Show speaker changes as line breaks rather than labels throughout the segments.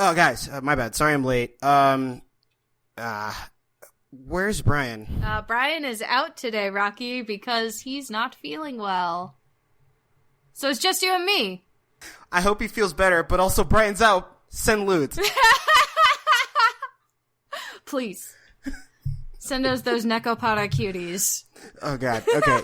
Oh, guys, my bad. Sorry I'm late. Where's Brian?
Brian is out today, Rocky, because he's not feeling well. So it's just you and me.
I hope he feels better, but also Brian's out. Send loot.
Please. Send us those Nekopada cuties.
Oh, God. Okay.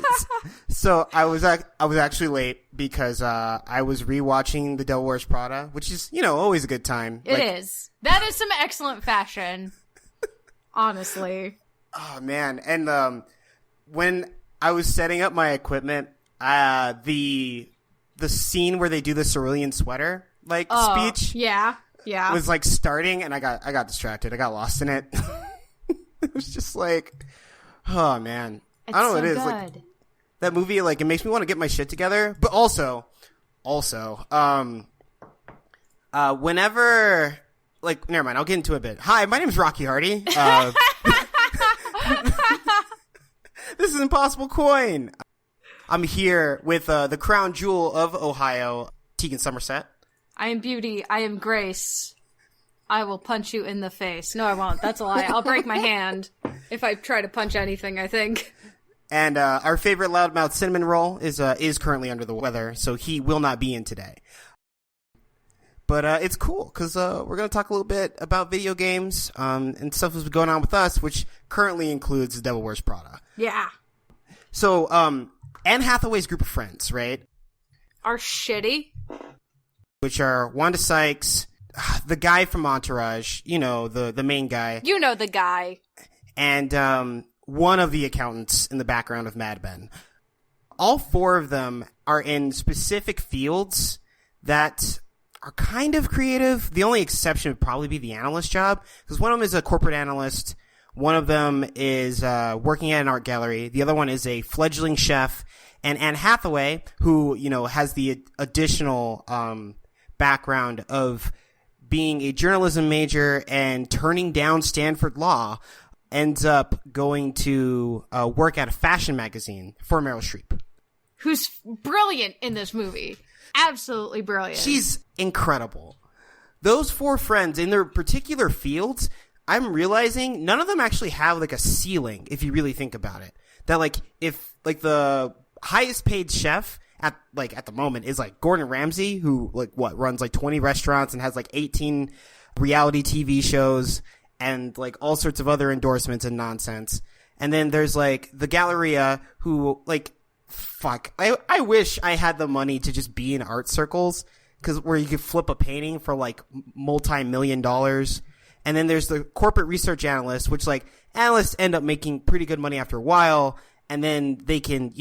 So I was actually late because I was rewatching The Devil Wears Prada, which is, always a good time.
It is. That is some excellent fashion. Honestly.
Oh, man. And when I was setting up my equipment, the scene where they do the cerulean sweater speech
yeah
was starting, and I got distracted. I got lost in it. It was just oh, man.
It's
I don't know
so
what it is.
good.
That movie, it makes me want to get my shit together. But also, whenever, never mind, I'll get into it a bit. Hi, my name is Rocky Hardy. This is Impossible Coin. I'm here with the crown jewel of Ohio, Tegan Somerset.
I am Beauty. I am Grace. I will punch you in the face. No, I won't. That's a lie. I'll break my hand if I try to punch anything, I think.
And our favorite loudmouth Cinnamon Roll is currently under the weather, so he will not be in today. But it's cool, because we're going to talk a little bit about video games and stuff that's going on with us, which currently includes The Devil Wears Prada.
Yeah.
So, Anne Hathaway's group of friends, right?
Are shitty.
Which are Wanda Sykes, the guy from Entourage, the main guy.
You know the guy.
And one of the accountants in the background of Mad Men. All four of them are in specific fields that are kind of creative. The only exception would probably be the analyst job, because one of them is a corporate analyst. One of them is working at an art gallery. The other one is a fledgling chef. And Anne Hathaway, who, has the additional background of being a journalism major and turning down Stanford Law, ends up going to work at a fashion magazine for Meryl Streep.
Who's brilliant in this movie. Absolutely brilliant. She's
incredible. Those four friends in their particular fields, I'm realizing none of them actually have a ceiling, if you really think about it. That if the highest paid chef at the moment is Gordon Ramsay, who runs 20 restaurants and has 18 reality TV shows and all sorts of other endorsements and nonsense. And then there's the Galleria, who fuck. I wish I had the money to just be in art circles, where you could flip a painting for multi-million dollars. And then there's the corporate research analyst, which analysts end up making pretty good money after a while, and then they can,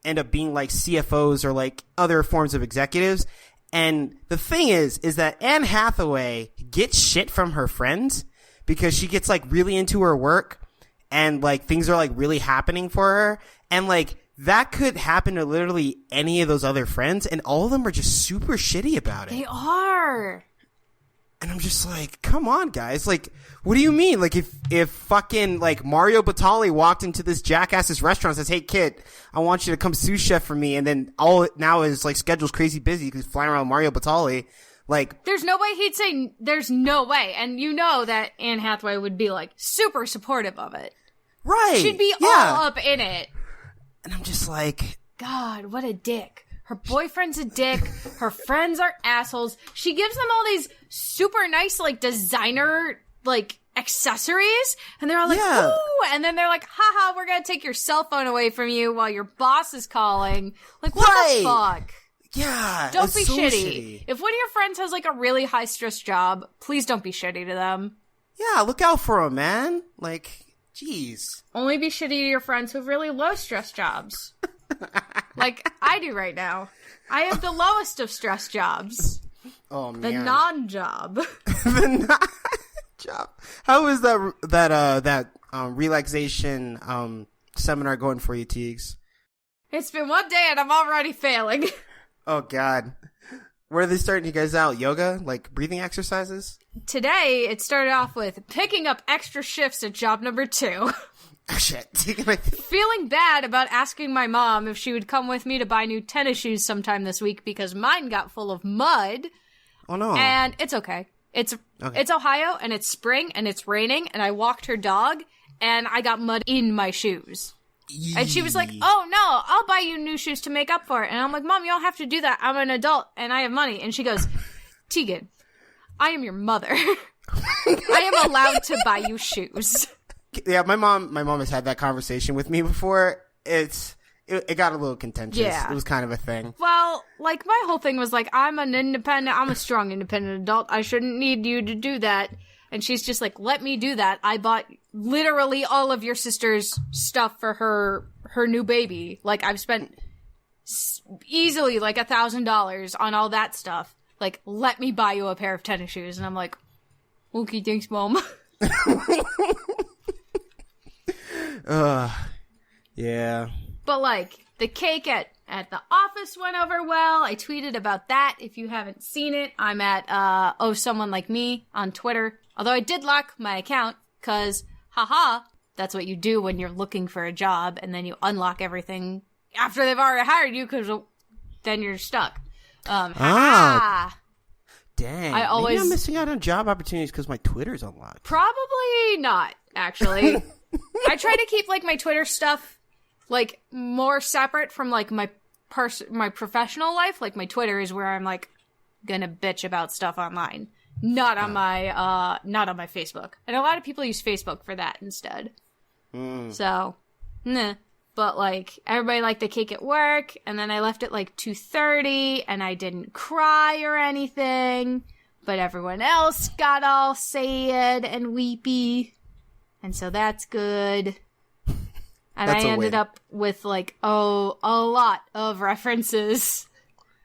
end up being CFOs or other forms of executives. And the thing is that Anne Hathaway gets shit from her friends because she gets really into her work, and things are really happening for her, and that could happen to literally any of those other friends, and all of them are just super shitty about it.
They are.
And I'm just come on, guys. What do you mean? If fucking, Mario Batali walked into this jackass's restaurant and says, hey, kid, I want you to come sous chef for me, and then now his, schedule's crazy busy because he's flying around Mario Batali,
There's no way he'd say, there's no way. And you know that Anne Hathaway would be, super supportive of it.
Right.
She'd be all up in it.
And I'm just
God, what a dick. Her boyfriend's a dick. Her friends are assholes. She gives them all these super nice, designer, accessories. And they're all ooh. And then they're haha, we're going to take your cell phone away from you while your boss is calling. What the fuck?
Yeah.
Don't be so shitty. If one of your friends has, a really high-stress job, please don't be shitty to them.
Yeah, look out for them, man. Jeez.
Only be shitty to your friends who have really low-stress jobs. I do right now. I have the lowest of stress jobs.
Oh, man.
The non-job.
The non-job. How is that relaxation seminar going for you, Teagues?
It's been one day and I'm already failing.
Oh, God. Where are they starting you guys out? Yoga? Breathing exercises?
Today, it started off with picking up extra shifts at job number 2.
Oh, shit.
Feeling bad about asking my mom if she would come with me to buy new tennis shoes sometime this week because mine got full of mud.
Oh, no.
And it's okay. It's Ohio, and it's spring, and it's raining, and I walked her dog, and I got mud in my shoes. And she was like, oh, no, I'll buy you new shoes to make up for it. And I'm like, Mom, you don't have to do that. I'm an adult, and I have money. And she goes, Tegan, I am your mother. I am allowed to buy you shoes.
Yeah, my mom has had that conversation with me before. It got a little contentious. Yeah. It was kind of a thing.
Well, like, my whole thing was like, I'm a strong independent adult. I shouldn't need you to do that. And she's just like, let me do that. I bought literally all of your sister's stuff for her new baby. Like, I've spent easily like $1,000 on all that stuff. Like, let me buy you a pair of tennis shoes. And I'm like, okay, thanks, Mom.
Yeah.
But, like, the cake at the office went over well. I tweeted about that. If you haven't seen it, I'm at, someone like me on Twitter. Although I did lock my account, because, haha, that's what you do when you're looking for a job, and then you unlock everything after they've already hired you, because then you're stuck.
Dang. Maybe I'm missing out on job opportunities because my Twitter's unlocked.
Probably not, actually. I try to keep, like, my Twitter stuff, like, more separate from, like, my professional life. Like, my Twitter is where I'm, like, gonna bitch about stuff online. Not on my Facebook. And a lot of people use Facebook for that instead. So, nah. But, like, everybody liked the cake at work, and then I left at, like, 2:30, and I didn't cry or anything, but everyone else got all sad and weepy, and so that's good. And I ended up with, like, a lot of references.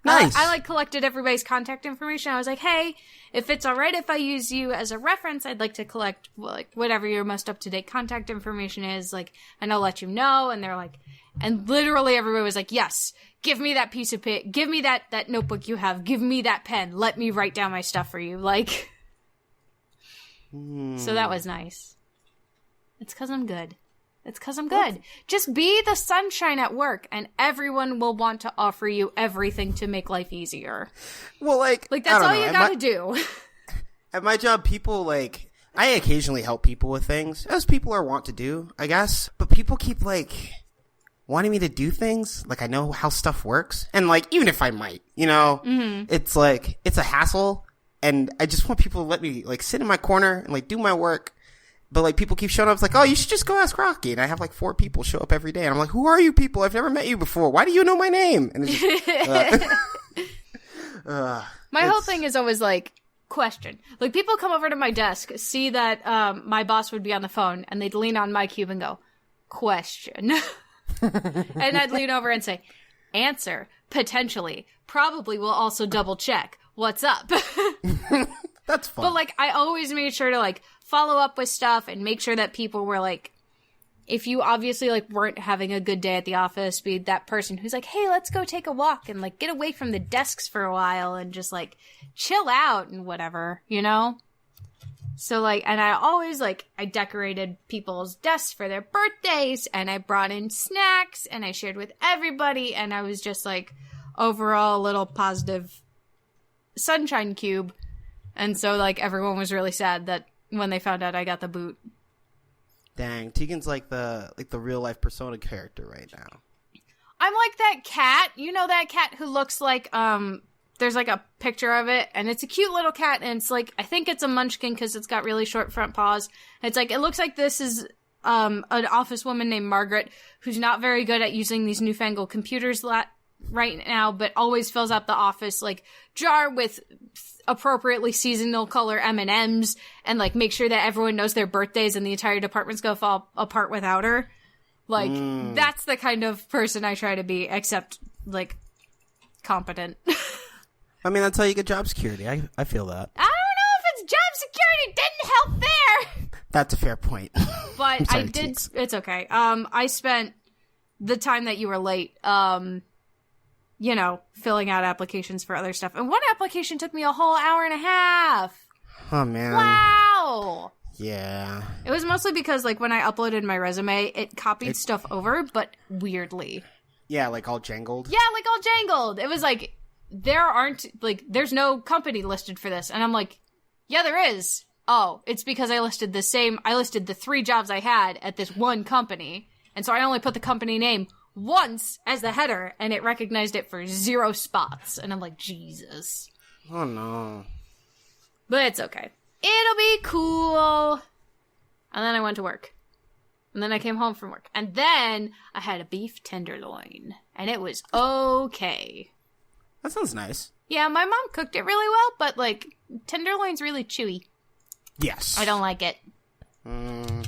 Nice.
I like, collected everybody's contact information. I was like, hey, if it's all right if I use you as a reference, I'd like to collect, like, whatever your most up-to-date contact information is, like, and I'll let you know. And they're like, and literally everybody was like, yes, give me that piece of paper, give me that notebook you have, give me that pen, let me write down my stuff for you, like. So that was nice. It's 'cause I'm good. It's 'cause I'm good. Just be the sunshine at work, and everyone will want to offer you everything to make life easier.
Well, like
that's all you gotta do.
At my job, people, like, I occasionally help people with things, as people are wont to do, I guess. But people keep, like, wanting me to do things. Like, I know how stuff works. And, like, even if I might, you know, it's, like, it's a hassle. And I just want people to let me, like, sit in my corner and, like, do my work. But, like, people keep showing up. It's like, oh, you should just go ask Rocky. And I have, like, 4 people show up every day. And I'm like, who are you people? I've never met you before. Why do you know my name? And it's just,
my whole thing is always, like, question. Like, people come over to my desk, see that my boss would be on the phone, and they'd lean on my cube and go, question. And I'd lean over and say, answer, potentially, probably will also double check. What's up?
That's fun.
But, like, I always made sure to, like, follow up with stuff and make sure that people were, like, if you obviously, like, weren't having a good day at the office, be that person who's like, hey, let's go take a walk and, like, get away from the desks for a while and just, like, chill out and whatever, you know? So, like, and I always, like, I decorated people's desks for their birthdays, and I brought in snacks, and I shared with everybody, and I was just, like, overall a little positive sunshine cube. And so, like, everyone was really sad that when they found out I got the boot.
Dang, Tegan's like the real life Persona character right now.
I'm like that cat. You know that cat who looks like there's like a picture of it, and it's a cute little cat, and it's like, I think it's a munchkin because it's got really short front paws. It's like, it looks like this is an office woman named Margaret who's not very good at using these newfangled computers right now, but always fills up the office like jar with appropriately seasonal color M&Ms and like make sure that everyone knows their birthdays and the entire department's gonna fall apart without her. Like, that's the kind of person I try to be, except like competent.
I mean, that's how you get job security. I feel that.
I don't know if it's job security. Didn't help there.
That's a fair point.
But
sorry,
I did.
Teeks.
It's okay. I spent the time that you were late, you know, filling out applications for other stuff. And one application took me a whole hour and a half.
Oh, man.
Wow.
Yeah.
It was mostly because, like, when I uploaded my resume, it copied stuff over, but weirdly.
Yeah, like all jangled.
Yeah, like all jangled. It was like, there's no company listed for this. And I'm like, Yeah, there is. Oh, it's because I listed the 3 jobs I had at this one company, and so I only put the company name once as the header, and it recognized it for 0 spots, and I'm like, Jesus.
Oh, no.
But it's okay. It'll be cool. And then I went to work. And then I came home from work. And then I had a beef tenderloin. And it was okay.
That sounds nice.
Yeah, my mom cooked it really well, but, like, tenderloin's really chewy.
Yes.
I don't like it.
I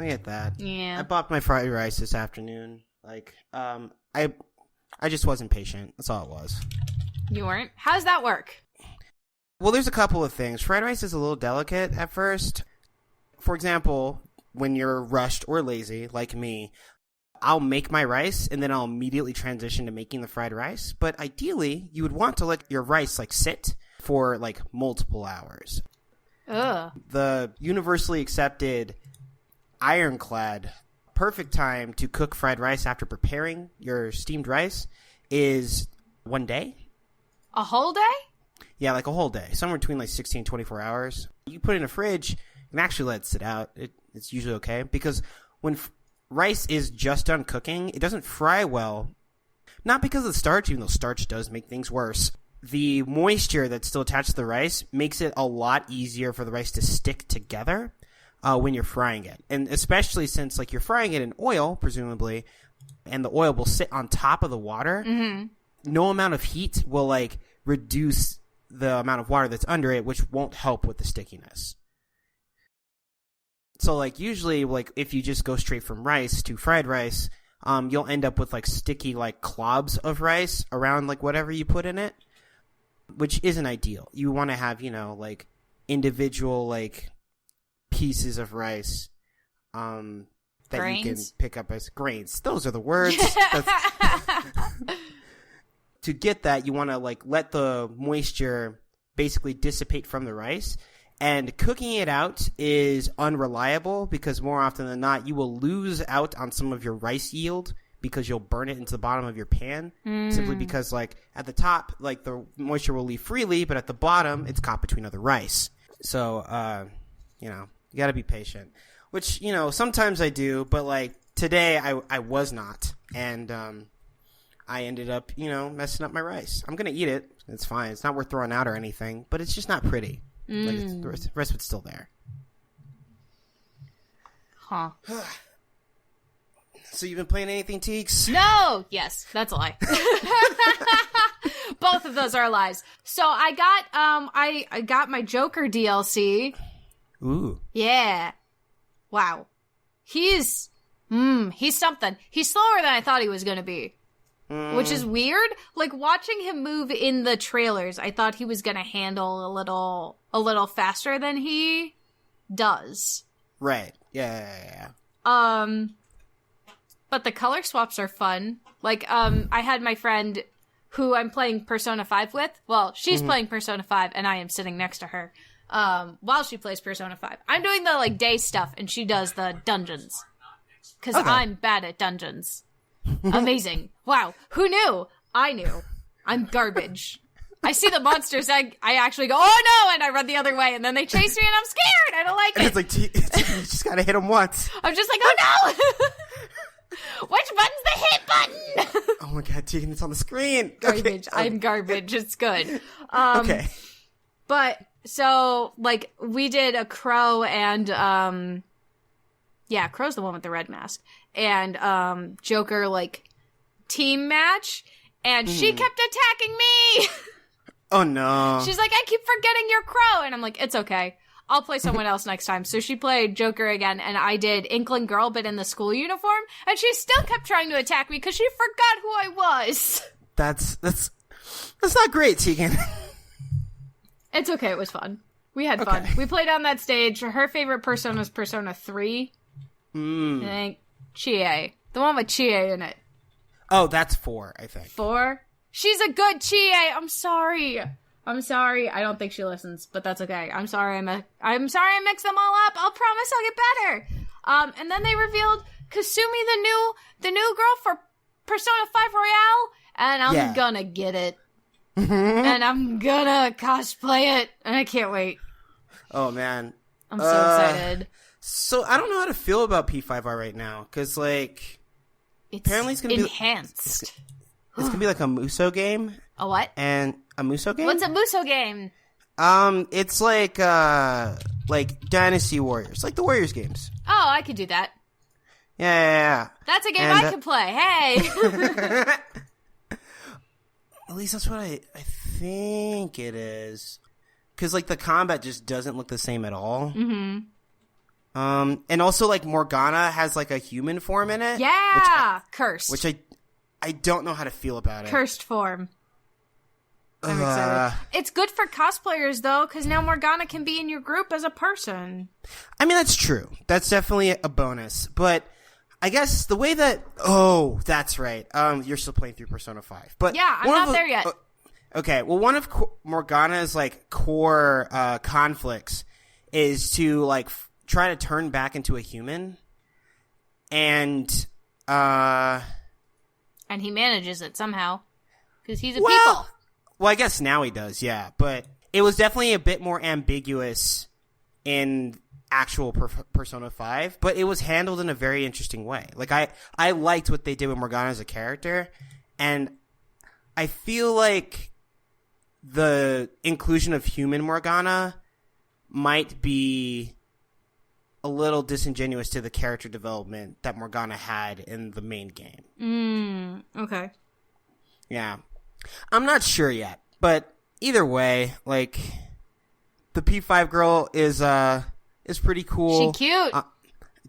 get that.
Yeah.
I bought my fried rice this afternoon. Like, I just wasn't patient. That's all it was.
You weren't? How's that work?
Well, there's a couple of things. Fried rice is a little delicate at first. For example, when you're rushed or lazy, like me, I'll make my rice and then I'll immediately transition to making the fried rice. But ideally, you would want to let your rice like sit for like multiple hours.
Ugh.
The universally accepted ironclad perfect time to cook fried rice after preparing your steamed rice is 1 day.
A whole day?
Yeah, like a whole day. Somewhere between like 16 and 24 hours. You put it in a fridge and actually let it sit out. It's usually okay. Because when rice is just done cooking, it doesn't fry well. Not because of the starch, even though starch does make things worse. The moisture that's still attached to the rice makes it a lot easier for the rice to stick together when you're frying it. And especially since like you're frying it in oil, presumably, and the oil will sit on top of the water, no amount of heat will like reduce the amount of water that's under it, which won't help with the stickiness. So like usually like if you just go straight from rice to fried rice, you'll end up with like sticky like clobs of rice around like whatever you put in it, which isn't ideal. You want to have, you know, like individual like pieces of rice that
grains?
you can pick up as grains. Those are the words. To get that, you want to like let the moisture basically dissipate from the rice. And cooking it out is unreliable because more often than not, you will lose out on some of your rice yield because you'll burn it into the bottom of your pan simply because like at the top, like the moisture will leave freely, but at the bottom, it's caught between other rice. So, you know, you got to be patient, which, you know, sometimes I do, but like today I was not. And, I ended up, you know, messing up my rice. I'm going to eat it. It's fine. It's not worth throwing out or anything, but it's just not pretty. Like, the rest of it's still there.
Huh.
So you've been playing anything, Teeks?
No! Yes, that's a lie. Both of those are lies. So I got, I got my Joker DLC.
Ooh.
Yeah. Wow. He's something. He's slower than I thought he was gonna be. Which is weird. Like, watching him move in the trailers, I thought he was gonna handle a little faster than he does.
Right. Yeah.
But the color swaps are fun. Like, I had my friend who I'm playing Persona 5 with. Well, she's playing Persona 5, and I am sitting next to her, while she plays Persona 5. I'm doing the, like, day stuff, and she does the dungeons. Because I'm bad at dungeons. Amazing. Wow. Who knew? I knew. I'm garbage. I see the monsters, I actually go, oh no, and I run the other way, and then they chase me, and I'm scared. I don't like it.
And it's like, you just gotta hit him once.
I'm just like, oh no! Which button's the hit button?
Oh my god, Tegan, it's on the screen.
Garbage.
Okay.
I'm garbage. It's good.
Okay.
But, so, like, we did a Crow and, yeah, Crow's the one with the red mask. And, Joker, like, team match. And she kept attacking me!
Oh no.
She's like, I keep forgetting you're Crow. And I'm like, it's okay. I'll play someone else next time. So she played Joker again, and I did Inkling Girl, but in the school uniform. And she still kept trying to attack me because she forgot who I was.
That's not great, Tegan.
It's okay. It was fun. We had fun. We played on that stage. Her favorite Persona is Persona 3. I think Chie. The one with Chie in it.
Oh, that's 4, I think.
4? She's a good Chie. I'm sorry. I don't think she listens, but that's okay. I'm sorry I mixed them all up. I'll promise I'll get better. And then they revealed Kasumi, the new girl for Persona 5 Royale, and I'm gonna get it. and I'm gonna cosplay it, and I can't wait.
Oh, man.
I'm so excited.
So, I don't know how to feel about P5R right now, because, like, apparently it's going to be...
enhanced.
It's going to be like a Muso game.
A what?
And a Muso game?
What's a Muso game?
It's like Dynasty Warriors, like the Warriors games.
Oh, I could do that.
Yeah.
That's a game I could play. Hey!
At least that's what I think it is. Because, like, the combat just doesn't look the same at all.
Mm-hmm.
And also, like, Morgana has, like, a human form in it.
Yeah! Cursed.
Which I don't know how to feel about it.
Cursed form. I'm excited. It's good for cosplayers, though, because now Morgana can be in your group as a person.
I mean, that's true. That's definitely a bonus. But I guess the way that... Oh, that's right. You're still playing through Persona 5. But
yeah, I'm not there yet.
Okay, well, one of Morgana's, like, core conflicts is to, like, try to turn back into a human. And
he manages it somehow. Because he's a people.
Well, I guess now he does, yeah. But it was definitely a bit more ambiguous in actual Persona 5. But it was handled in a very interesting way. Like, I liked what they did with Morgana as a character. And I feel like the inclusion of human Morgana might be a little disingenuous to the character development that Morgana had in the main game.
Okay.
Yeah. I'm not sure yet, but either way, like, the P5 girl is pretty cool.
She cute.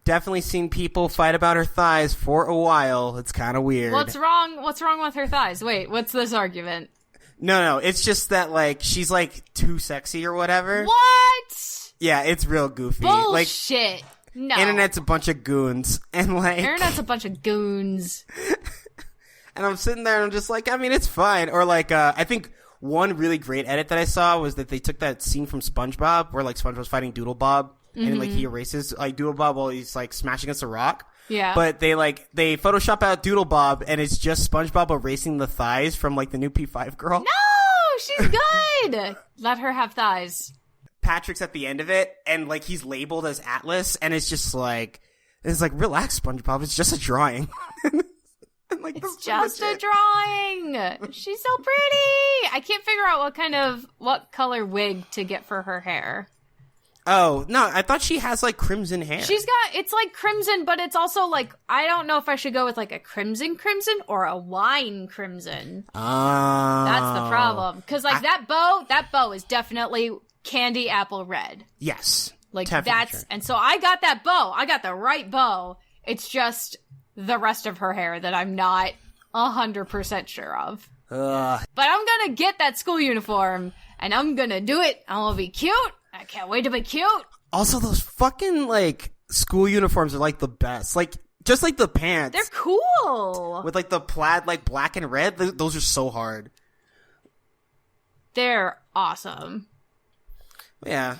Definitely seen people fight about her thighs for a while. It's kind of weird.
What's wrong with her thighs? Wait, what's this argument?
No, it's just that, like, she's, like, too sexy or whatever.
What?
Yeah, it's real goofy.
Bullshit.
Like,
no.
Internet's a bunch of goons. And, like...
Internet's a bunch of goons.
And I'm sitting there and I'm just like, I mean, it's fine. Or, like, I think one really great edit that I saw was that they took that scene from SpongeBob where, like, SpongeBob's fighting Doodle Bob. And, like, he erases, like, Doodle Bob while he's, like, smashing against a rock.
Yeah.
But they Photoshop out Doodle Bob, and it's just SpongeBob erasing the thighs from, like, the new P5 girl.
No! She's good! Let her have thighs.
Patrick's at the end of it, and, like, he's labeled as Atlas, and it's just like, relax, SpongeBob, it's just a drawing. And, like,
it's just a drawing! She's so pretty! I can't figure out what color wig to get for her hair.
Oh, no, I thought she has, like, crimson hair.
It's, like, crimson, but it's also, like, I don't know if I should go with, like, a crimson or a wine crimson.
Oh.
That's the problem. Because, like, that bow is definitely candy apple red.
Yes.
Like, that's, and so I got that bow. I got the right bow. It's just the rest of her hair that I'm not 100% sure of. But I'm gonna get that school uniform, and I'm gonna do it. I'm gonna be cute. I can't wait to be cute.
Also, those fucking, like, school uniforms are, like, the best. Like, just like the pants.
They're cool.
With, like, the plaid, like, black and red. Those are so hard.
They're awesome.
Yeah,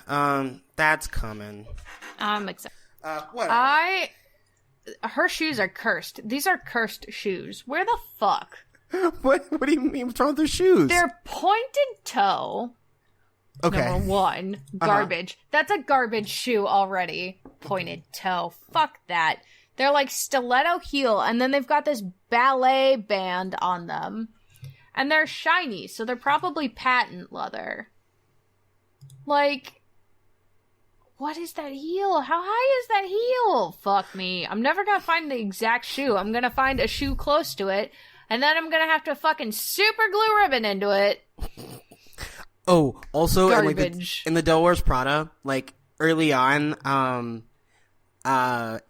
that's coming.
I'm excited.
Whatever.
Her shoes are cursed. These are cursed shoes. Where the fuck?
What do you mean? What's wrong with their shoes?
They're pointed toe.
Okay.
Number one, garbage. That's a garbage shoe already. Pointed toe. Fuck that. They're like stiletto heel, and then they've got this ballet band on them. And they're shiny, so they're probably patent leather. Like, what is that heel? How high is that heel? Fuck me. I'm never gonna find the exact shoe. I'm gonna find a shoe close to it, and then I'm gonna have to fucking super glue ribbon into it.
Oh, also,
garbage.
in the Devil Wears Prada, like, early on, Anne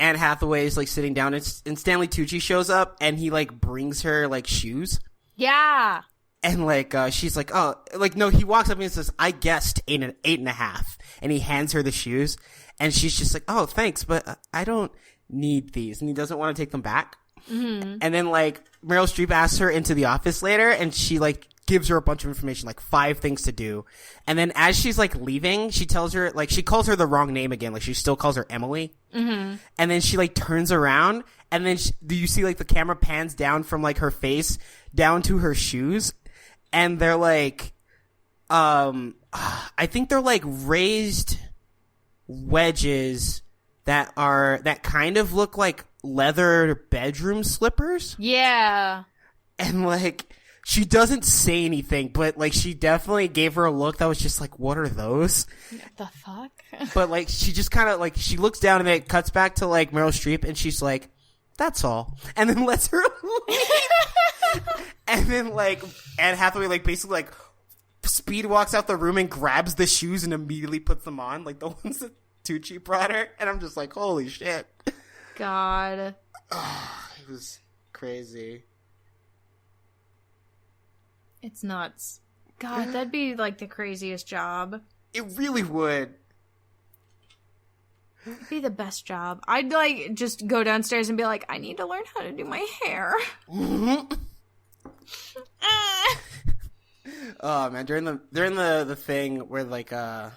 Hathaway's, like, sitting down, and Stanley Tucci shows up, and he, like, brings her, like, shoes.
Yeah.
And, like, she's like, oh, like, no, he walks up and says, I guessed 8.5. And he hands her the shoes, and she's just like, oh, thanks, but I don't need these. And he doesn't want to take them back.
Mm-hmm.
And then, like, Meryl Streep asks her into the office later, and she, like, gives her a bunch of information, like 5 things to do. And then as she's, like, leaving, she tells her, like, she calls her the wrong name again. Like, she still calls her Emily.
Mm-hmm.
And then she, like, turns around, and then do you see, like, the camera pans down from, like, her face down to her shoes? and they're like, I think they're like raised wedges that kind of look like leather bedroom slippers.
Yeah.
And like, she doesn't say anything, but like, she definitely gave her a look that was just like, what are those?
What the fuck?
But like, she just kind of like, she looks down and it cuts back to like Meryl Streep and she's like, that's all. And then lets her leave. And then like, Anne Hathaway like basically like speed walks out the room and grabs the shoes and immediately puts them on. Like the ones that Tucci brought her. And I'm just like, holy shit.
God.
It was crazy.
It's nuts. God, that'd be like the craziest job.
It really would.
It'd be the best job. I'd like just go downstairs and be like, I need to learn how to do my hair.
Oh man, during the thing where like the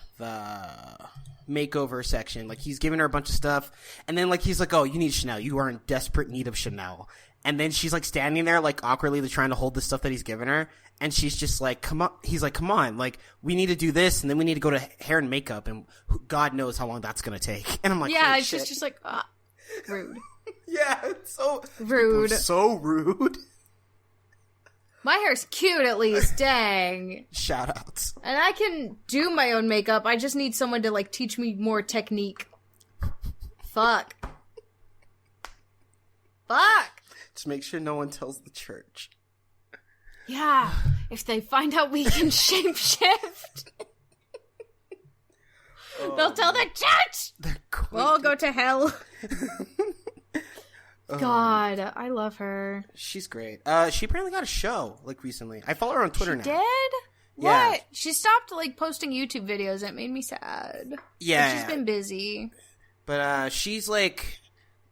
makeover section, like he's giving her a bunch of stuff, and then like he's like, oh, you need Chanel, you are in desperate need of Chanel. And then she's like standing there like awkwardly trying to hold the stuff that he's given her, and she's just like, come on, he's like, come on, like we need to do this, and then we need to go to hair and makeup, and God knows how long that's gonna take. And I'm like,
yeah,
it's
just like rude.
Yeah, it's so
rude.
So rude.
My hair's cute at least, dang.
Shout outs.
And I can do my own makeup, I just need someone to like teach me more technique. Fuck.
Just make sure no one tells the church.
Yeah, if they find out we can shapeshift, they'll tell the church! We'll go to hell. God, I love her.
She's great. She apparently got a show, like, recently. I follow her on Twitter now.
Did?
Yeah.
What? She stopped, like, posting YouTube videos. It made me sad.
Yeah.
But she's been busy.
But, she's, like,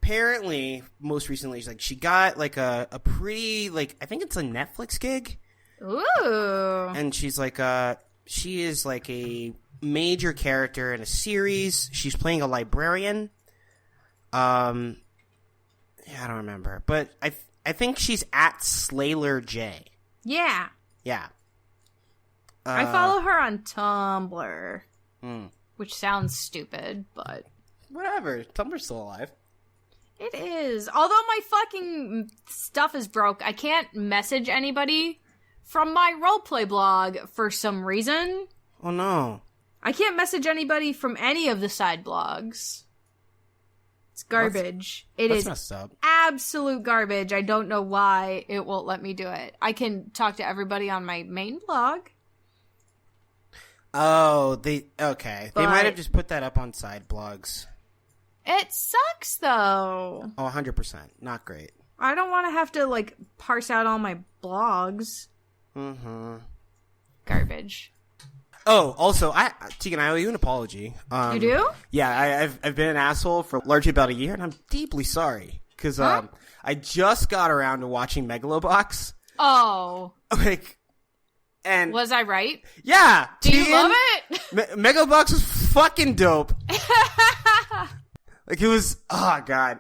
apparently, most recently, she's, like, she got, like, a pretty, like, I think it's a Netflix gig.
Ooh.
And she's, like, she is, like, a major character in a series. She's playing a librarian. Yeah, I don't remember. But I think she's at Slayler J.
Yeah.
Yeah.
I follow her on Tumblr.
Mm.
Which sounds stupid, but...
Whatever. Tumblr's still alive.
It is. Although my fucking stuff is broke, I can't message anybody from my roleplay blog for some reason.
Oh, no.
I can't message anybody from any of the side blogs. It's garbage. That's
messed up.
Absolute garbage. I don't know why it won't let me do it. I can talk to everybody on my main blog.
Oh, okay. They
But-
might have just put that up on side blogs.
It sucks, though.
Oh, 100%. Not great.
I don't want to have to, like, parse out all my blogs.
Mm-hmm.
Garbage.
Oh, also, Tegan, I owe you an apology.
You do?
Yeah, I've been an asshole for largely about a year, and I'm deeply sorry. Because I just got around to watching Megalobox.
Oh.
Like, and...
Was I right?
Yeah!
Do you love it?
Megalobox was fucking dope. Like, it was... Oh, God.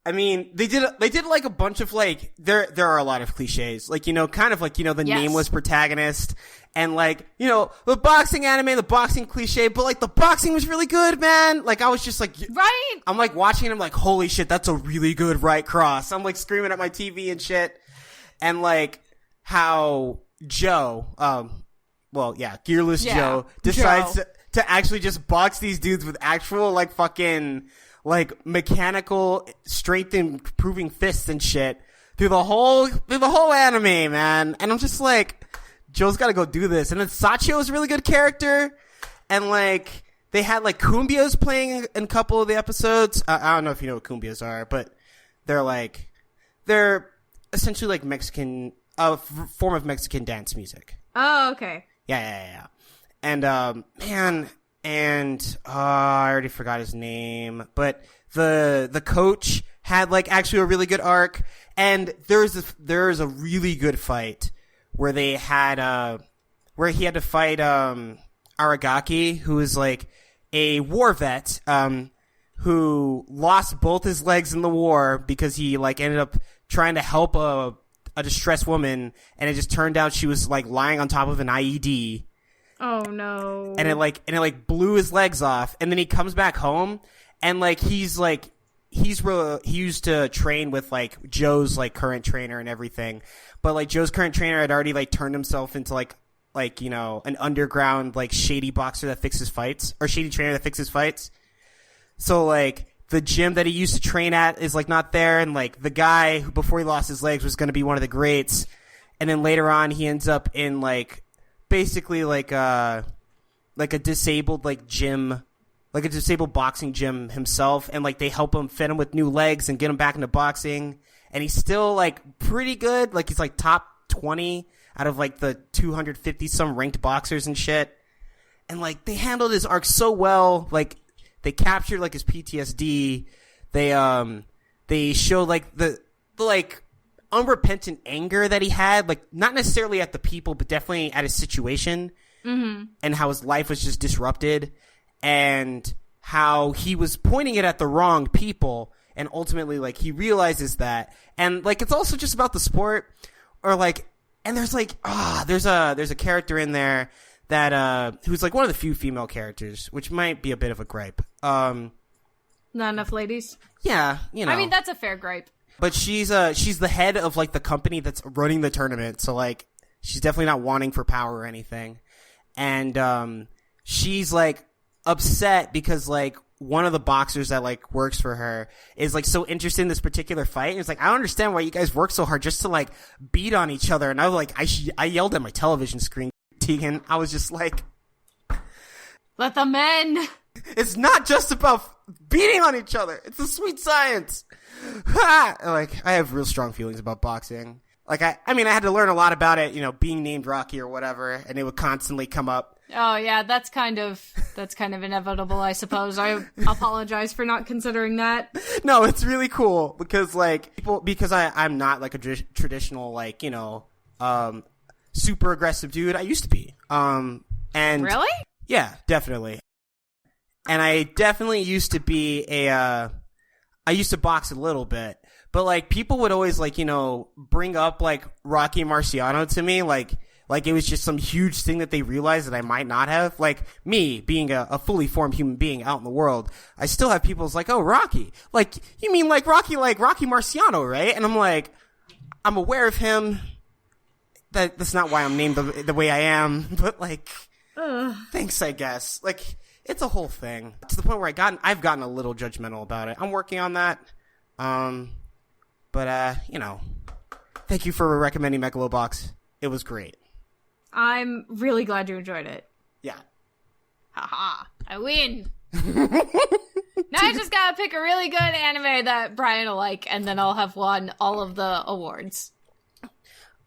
I mean, they did like a bunch of like, there are a lot of cliches. Like, you know, kind of like, you know, the nameless protagonist and like, you know, the boxing anime, the boxing cliche, but like the boxing was really good, man. Like I was just like,
right?
I'm like watching it, I'm like, holy shit, that's a really good right cross. I'm like screaming at my TV and shit. And like how Joe, Gearless Joe decides to actually just box these dudes with actual like fucking like mechanical strength improving fists and shit through the whole anime, man. And I'm just like, Joe's gotta go do this. And then Sachio is a really good character. And like, they had like cumbias playing in a couple of the episodes. I don't know if you know what cumbias are, but they're essentially like Mexican, form of Mexican dance music.
Oh, okay.
Yeah. And, man, and I already forgot his name, but the coach had like actually a really good arc, and there's a really good fight where they had where he had to fight Aragaki, who is like a war vet who lost both his legs in the war because he like ended up trying to help a a distressed woman, and it just turned out she was like lying on top of an IED.
Oh no.
And it blew his legs off, and then he comes back home, and like he used to train with like Joe's like current trainer and everything, but like Joe's current trainer had already like turned himself into like you know, an underground like shady boxer that fixes fights, or shady trainer that fixes fights. So like the gym that he used to train at is like not there, and like the guy who before he lost his legs was going to be one of the greats, and then later on he ends up in like basically like a disabled like gym, like a disabled boxing gym himself, and like they help him fit him with new legs and get him back into boxing, and he's still like pretty good, like he's like top 20 out of like the 250 some ranked boxers and shit. And like they handled his arc so well, like they captured like his PTSD. They showed like the like unrepentant anger that he had, like not necessarily at the people, but definitely at his situation, and how his life was just disrupted, and how he was pointing it at the wrong people, and ultimately like he realizes that. And like it's also just about the sport, or like, and there's like there's a character in there that who's like one of the few female characters, which might be a bit of a gripe. Not
enough ladies.
Yeah, you know.
I mean, that's a fair gripe.
But she's the head of like the company that's running the tournament, so like she's definitely not wanting for power or anything. And she's like upset because like one of the boxers that like works for her is like so interested in this particular fight. And it's like, I don't understand why you guys work so hard just to like beat on each other. And I was like, I yelled at my television screen, Tegan. I was just like,
let the men.
It's not just about beating on each other. It's a sweet science. Like, I have real strong feelings about boxing. Like, I mean, I had to learn a lot about it, you know, being named Rocky or whatever, and it would constantly come up.
Oh yeah, that's kind of inevitable, I suppose. I apologize for not considering that.
No, it's really cool because like I'm not like a traditional like, you know, super aggressive dude. I used to be. And
really?
Yeah, definitely. And I definitely used to be I used to box a little bit, but like people would always like, you know, bring up like Rocky Marciano to me, like it was just some huge thing that they realized that I might not have. Like me being a fully formed human being out in the world, I still have people's like, oh, Rocky, like you mean like Rocky Marciano, right? And I'm like, I'm aware of him. That's not why I'm named the way I am, but like, thanks, I guess. Like, it's a whole thing to the point where I've gotten a little judgmental about it. I'm working on that. But you know, thank you for recommending Megalobox. It was great.
I'm really glad you enjoyed it.
Yeah.
Haha, I win. Now I just gotta pick a really good anime that Brian will like, and then I'll have won all of the awards.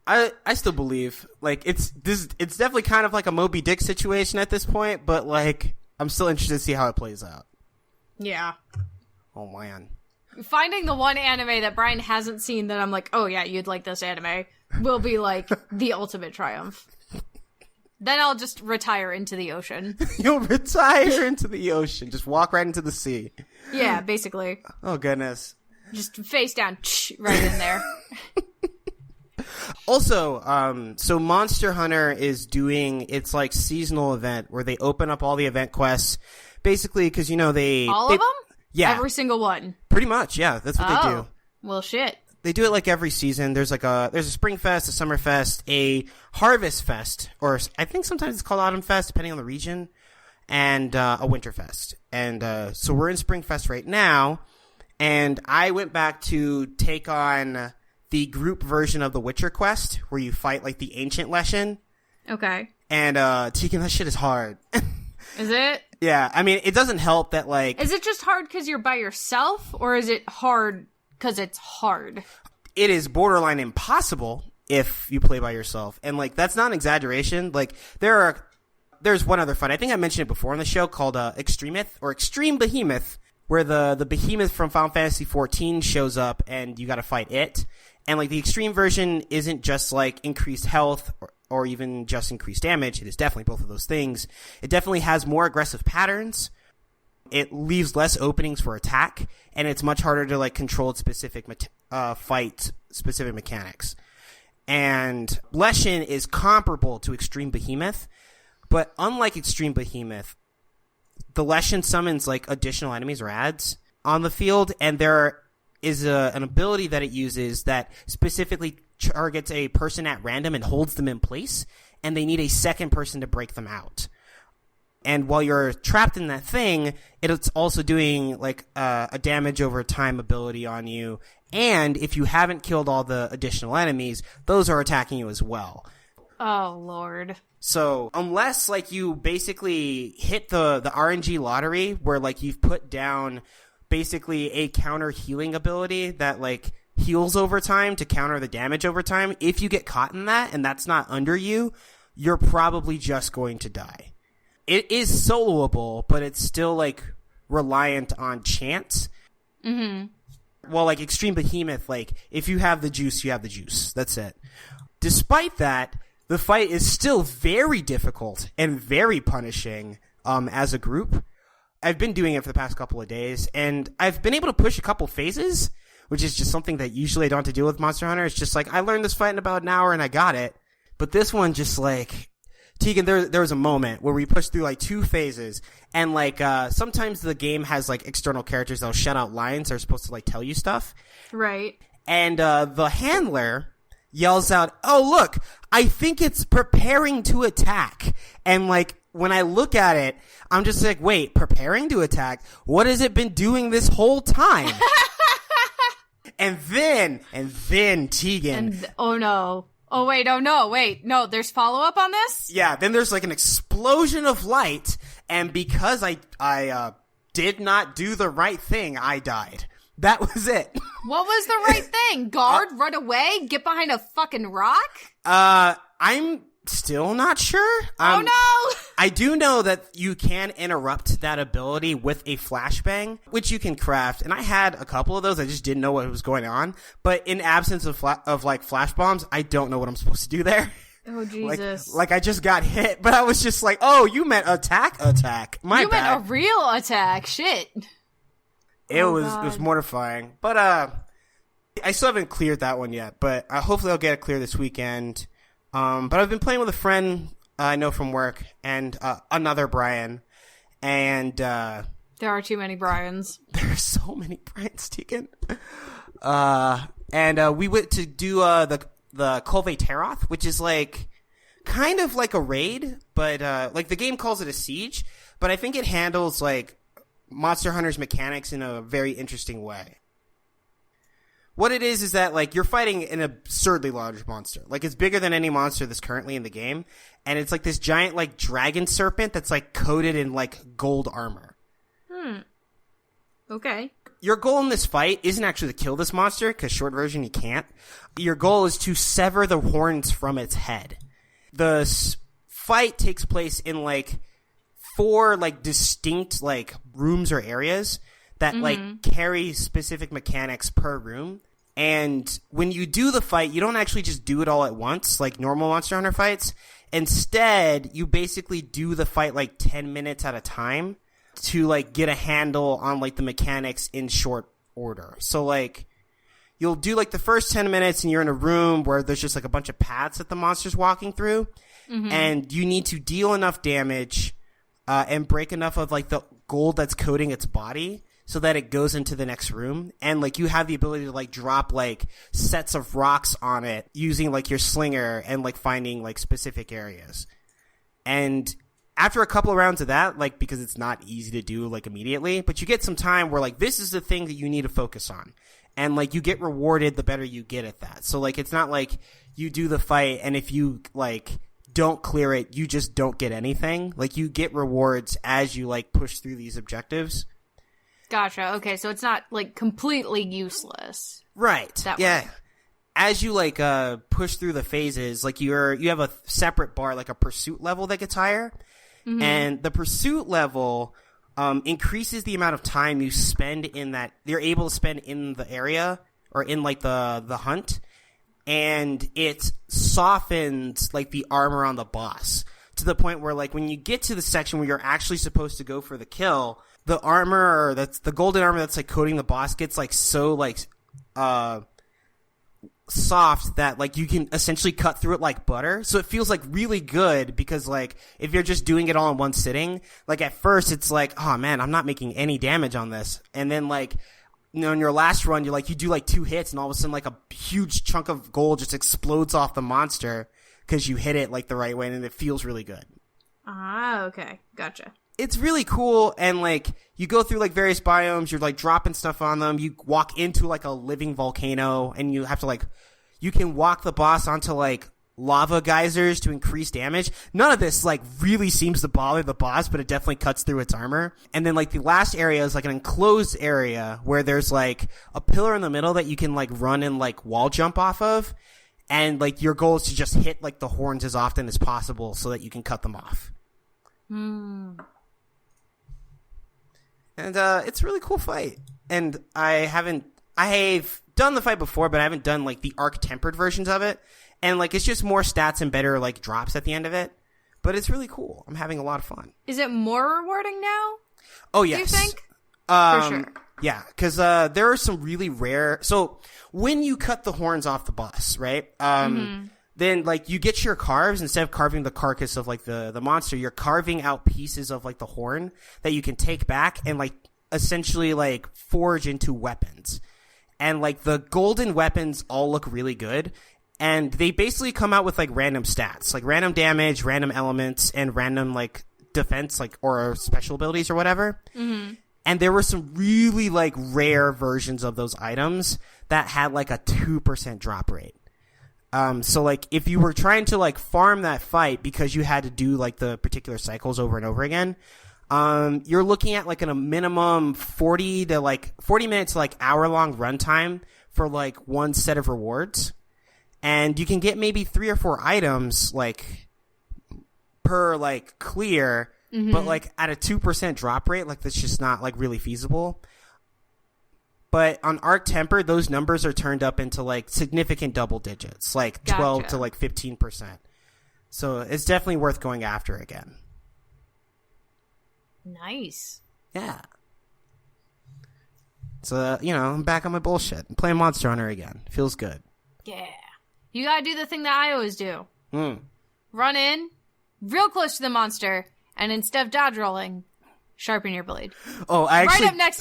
I still believe, like, it's definitely kind of like a Moby Dick situation at this point, but like, I'm still interested to see how it plays out.
Yeah.
Oh man.
Finding the one anime that Brian hasn't seen that I'm like, oh yeah, you'd like this anime, will be like the ultimate triumph. Then I'll just retire into the ocean. You'll
retire into the ocean. Just walk right into the sea.
Yeah, basically.
Oh, goodness.
Just face down, right in there.
Also, so Monster Hunter is doing its, like, seasonal event where they open up all the event quests. Basically, because, you know,
All of them?
Yeah.
Every single one?
Pretty much, yeah. That's what they do.
Well, shit.
They do it like every season. There's a Spring Fest, a Summer Fest, a Harvest Fest, or I think sometimes it's called Autumn Fest, depending on the region, and a Winter Fest. And so we're in Spring Fest right now, and I went back to take on the group version of the Witcher quest, where you fight like the Ancient Leshen.
Okay.
And Tegan, that shit is hard.
Is it?
Yeah, I mean, it doesn't help that like...
Is it just hard because you're by yourself, or is it hard... because it's hard?
It is borderline impossible if you play by yourself. And, like, that's not an exaggeration. Like, there's one other fight. I think I mentioned it before on the show called Extremeth, or Extreme Behemoth, where the behemoth from Final Fantasy XIV shows up and you gotta fight it. And, like, the extreme version isn't just, like, increased health or even just increased damage. It is definitely both of those things. It definitely has more aggressive patterns. It leaves less openings for attack, and it's much harder to like control specific specific mechanics. And Leshen is comparable to Extreme Behemoth, but unlike Extreme Behemoth, the Leshen summons like additional enemies or adds on the field, and there is an ability that it uses that specifically targets a person at random and holds them in place, and they need a second person to break them out. And while you're trapped in that thing, it's also doing like a damage over time ability on you. And if you haven't killed all the additional enemies, those are attacking you as well.
Oh, Lord.
So unless like you basically hit the RNG lottery where like you've put down basically a counter healing ability that like heals over time to counter the damage over time, if you get caught in that and that's not under you, you're probably just going to die. It is soloable, but it's still like reliant on chance.
Mm-hmm.
Well, like Extreme Behemoth, like if you have the juice, you have the juice. That's it. Despite that, the fight is still very difficult and very punishing as a group. I've been doing it for the past couple of days, and I've been able to push a couple phases, which is just something that usually I don't have to deal with Monster Hunter. It's just like, I learned this fight in about an hour and I got it. But this one just like, Tegan, there was a moment where we pushed through like 2 phases, and like sometimes the game has like external characters that'll shout out lines that are supposed to like tell you stuff.
Right.
And the handler yells out, "Oh, look, I think it's preparing to attack." And like, when I look at it, I'm just like, wait, preparing to attack? What has it been doing this whole time? and then Tegan.
Oh no. Oh wait, oh no, wait. No, there's follow-up on this?
Yeah, then there's like an explosion of light, and because I did not do the right thing, I died. That was it.
What was the right thing? Guard, run away, get behind a fucking rock?
I'm still not sure.
Oh no!
I do know that you can interrupt that ability with a flashbang, which you can craft, and I had a couple of those. I just didn't know what was going on. But in absence of like flash bombs, I don't know what I'm supposed to do there.
Oh Jesus!
Like I just got hit, but I was just like, "Oh, you meant attack? My
you
bad."
meant a real attack. Shit.
It was mortifying, but I still haven't cleared that one yet. But hopefully I'll get it clear this weekend. But I've been playing with a friend I know from work and another Brian, and
there are too many Brians.
There are so many Brians, Tegan. And we went to do the Colve Teroth, which is like kind of like a raid, but like the game calls it a siege, but I think it handles like Monster Hunter's mechanics in a very interesting way. What it is that, like, you're fighting an absurdly large monster. Like, it's bigger than any monster that's currently in the game. And it's, like, this giant, like, dragon serpent that's, like, coated in, like, gold armor.
Okay.
Your goal in this fight isn't actually to kill this monster, because short version, you can't. Your goal is to sever the horns from its head. The fight takes place in, like, 4, like, distinct, like, rooms or areas that, like, carry specific mechanics per room. And when you do the fight, you don't actually just do it all at once, like normal Monster Hunter fights. Instead, you basically do the fight like 10 minutes at a time to like get a handle on like the mechanics in short order. So like, you'll do like the first 10 minutes and you're in a room where there's just like a bunch of paths that the monster's walking through. And you need to deal enough damage and break enough of like the gold that's coating its body so that it goes into the next room. And like you have the ability to like drop like sets of rocks on it using like your slinger and like finding like specific areas. And after a couple of rounds of that, like, because it's not easy to do like immediately, but you get some time where like this is the thing that you need to focus on. And like you get rewarded the better you get at that. So like it's not like you do the fight and if you like don't clear it, you just don't get anything. Like you get rewards as you like push through these objectives.
Gotcha. Okay, so it's not like completely useless.
Right.
That
yeah.
way.
As you like push through the phases, like you have a separate bar, like a pursuit level that gets higher. And the pursuit level increases the amount of time you spend in that you're able to spend in the area or in like the hunt. And it softens like the armor on the boss to the point where like when you get to the section where you're actually supposed to go for the kill, the armor that's the golden armor that's like coating the boss gets like so like soft that like you can essentially cut through it like butter. So it feels like really good because like if you're just doing it all in one sitting, like at first it's like, oh man, I'm not making any damage on this. And then like, you know, in your last run, you do like 2 hits and all of a sudden like a huge chunk of gold just explodes off the monster because you hit it like the right way and it feels really good.
Ah, okay. Gotcha.
It's really cool, and like you go through like various biomes, you're like dropping stuff on them, you walk into like a living volcano, and you have to like, you can walk the boss onto like lava geysers to increase damage. None of this like really seems to bother the boss, but it definitely cuts through its armor. And then like the last area is like an enclosed area where there's like a pillar in the middle that you can like run and like wall jump off of, and like your goal is to just hit like the horns as often as possible so that you can cut them off. And it's a really cool fight. And I've done the fight before, but I haven't done like the arc tempered versions of it. And like it's just more stats and better like drops at the end of it. But it's really cool. I'm having a lot of fun.
Is it more rewarding now?
Oh yes.
Do you think? For sure.
Yeah, because there are some really rare. So when you cut the horns off the boss, right? Then like you get your carves, instead of carving the carcass of like the monster, you're carving out pieces of like the horn that you can take back and like essentially like forge into weapons. And like the golden weapons all look really good, and they basically come out with like random stats, like random damage, random elements, and random like defense, like or special abilities or whatever. And there were some really like rare versions of those items that had like a 2% drop rate. So like if you were trying to like farm that fight because you had to do like the particular cycles over and over again, you're looking at like a minimum 40 minutes to like hour long runtime for like one set of rewards. And you can get maybe 3 or 4 items like per like clear, but like at a 2% drop rate, like that's just not like really feasible. But on Arc Tempered, those numbers are turned up into like significant double digits, like 12 to like 15%. So it's definitely worth going after again.
Nice.
Yeah. So, you know, I'm back on my bullshit. I'm playing Monster Hunter again. Feels good.
Yeah. You gotta do the thing that I always do. Run in, real close to the monster, and instead of dodge rolling, sharpen your blade.
Oh, I actually...
Right up next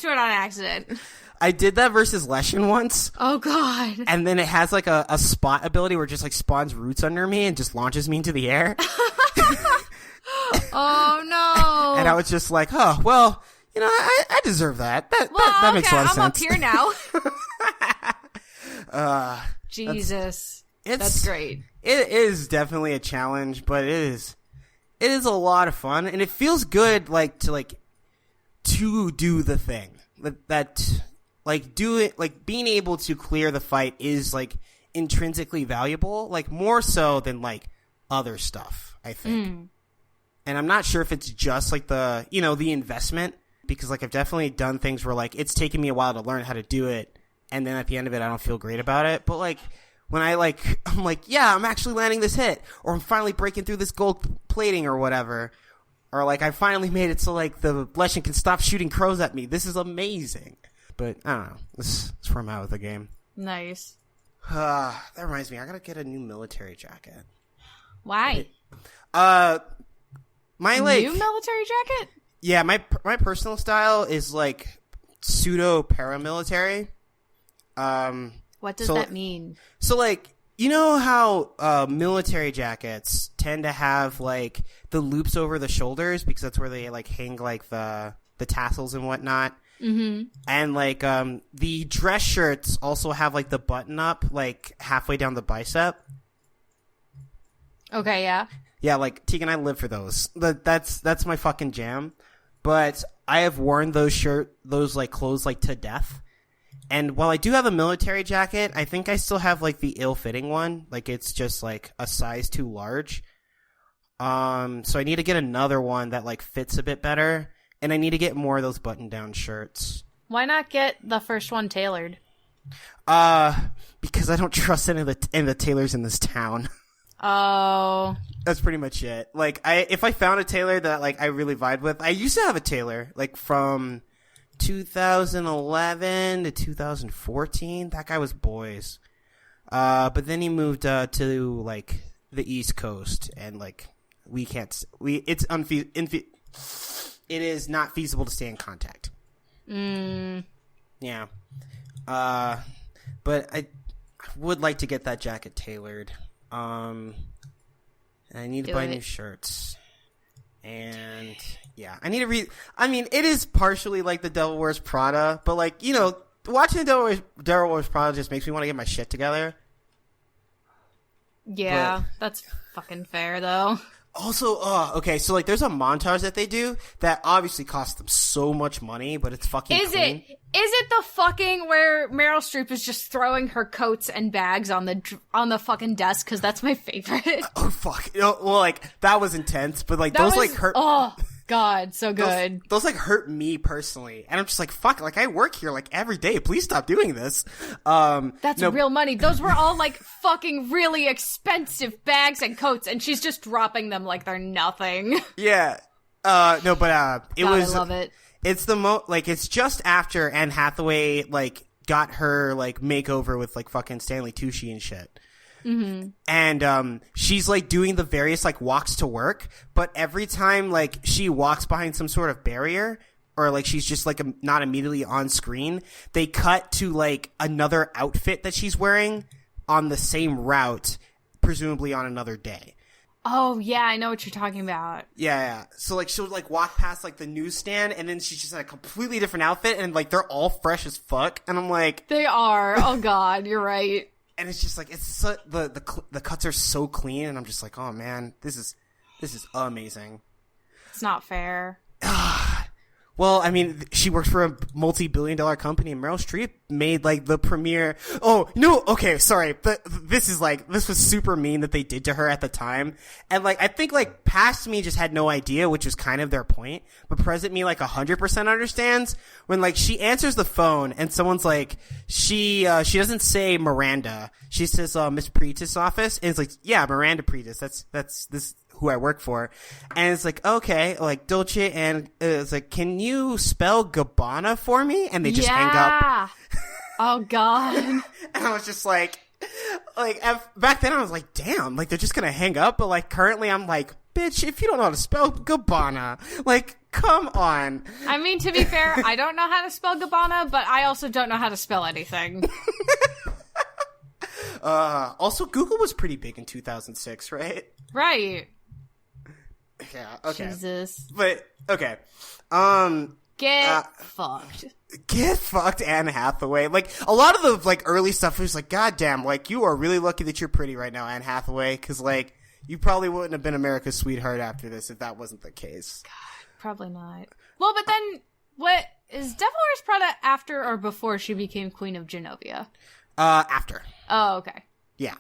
to it on accident.
I did that versus Leshen once.
Oh, God.
And then it has like a spot ability where it just like spawns roots under me and just launches me into the air.
Oh, no.
And I was just like, oh, well, you know, I deserve that. That makes a lot of sense.
I'm up here now. Jesus. That's great.
It is definitely a challenge, but it is a lot of fun, and it feels good to do the thing. That like do it, like being able to clear the fight is like intrinsically valuable, like more so than like other stuff, I think. And I'm not sure if it's just like the investment, because like I've definitely done things where like it's taken me a while to learn how to do it, and then at the end of it I don't feel great about it. But like when I'm like, yeah, I'm actually landing this hit, or I'm finally breaking through this gold plating or whatever, or like I finally made it so like the Leshen can stop shooting crows at me. This is amazing. But I don't know. This is where I'm at with the game.
Nice.
That reminds me, I gotta get a new military jacket.
Why?
My like
new military jacket?
Yeah, my personal style is like pseudo paramilitary.
What does that mean?
So like, you know how military jackets tend to have like the loops over the shoulders because that's where they like hang like the tassels and whatnot. And like the dress shirts also have like the button up like halfway down the bicep.
Okay, yeah.
Yeah, like Tegan and I live for those. That's my fucking jam. But I have worn those like clothes like to death. And while I do have a military jacket, I think I still have like the ill-fitting one. Like it's just like a size too large. So I need to get another one that like fits a bit better, and I need to get more of those button-down shirts.
Why not get the first one tailored?
Because I don't trust any of the tailors in this town.
Oh.
That's pretty much it. Like if I found a tailor that like I really vibe with, I used to have a tailor like from 2011 to 2014. That guy was boys. But then he moved to like the East Coast, and like it is not feasible to stay in contact. Yeah. But I would like to get that jacket tailored. And I need to buy new shirts. And yeah, I need to I mean, it is partially like the Devil Wears Prada, but like, you know, watching the Devil Wears Prada just makes me want to get my shit together.
Yeah, that's fucking fair though.
Also, okay, so like there's a montage that they do that obviously costs them so much money, but it's fucking clean.
Is it the fucking where Meryl Streep is just throwing her coats and bags on the fucking desk? Because that's my favorite.
Oh fuck! Well, like that was intense, but like those like hurt.
Oh god, so good.
Those like hurt me personally, and I'm just like fuck. Like I work here like every day. Please stop doing this.
That's real money. Those were all like fucking really expensive bags and coats, and she's just dropping them like they're nothing.
Yeah. No, but it was.
I love it.
It's it's just after Anne Hathaway like got her like makeover with like fucking Stanley Tucci and shit.
Mm-hmm.
And she's like doing the various like walks to work, but every time like she walks behind some sort of barrier or like she's just like not immediately on screen, they cut to like another outfit that she's wearing on the same route, presumably on another day.
Oh, yeah, I know what you're talking about.
Yeah. So, like, she'll, like, walk past, like, the newsstand, and then she's just in a completely different outfit, and, like, they're all fresh as fuck. And I'm like...
They are. Oh, God, you're right.
And it's just, like, it's so, the cuts are so clean, and I'm just like, oh, man, this is amazing.
It's not fair.
Well, I mean, she works for a multi-billion-dollar company, and Meryl Streep made, like, the premiere... Oh, no, okay, sorry, but this was super mean that they did to her at the time. And, like, I think, like, past me just had no idea, which was kind of their point, but present me, like, 100% understands. When, like, she answers the phone, and someone's like, she doesn't say Miranda. She says, Miss Pretis' office, and it's like, yeah, Miranda Pretis, that's this... who I work for, and it's like, okay, like Dolce, and it's like, can you spell Gabbana for me? And they just hang up.
Oh god.
And I was just like back then I was like, damn, like they're just gonna hang up, but like currently I'm like, bitch, if you don't know how to spell Gabbana, like come on.
I mean, to be fair, I don't know how to spell Gabbana, but I also don't know how to spell anything.
Also Google was pretty big in 2006, right?
Right.
Yeah, okay.
Jesus.
But, okay.
Get fucked.
Get fucked, Anne Hathaway. Like, a lot of the, like, early stuff was like, goddamn, like, you are really lucky that you're pretty right now, Anne Hathaway, because, like, you probably wouldn't have been America's sweetheart after this if that wasn't the case.
God, probably not. Well, but then, what, is Devil Wears Prada after or before she became Queen of Genovia?
After.
Oh, okay.
Yeah.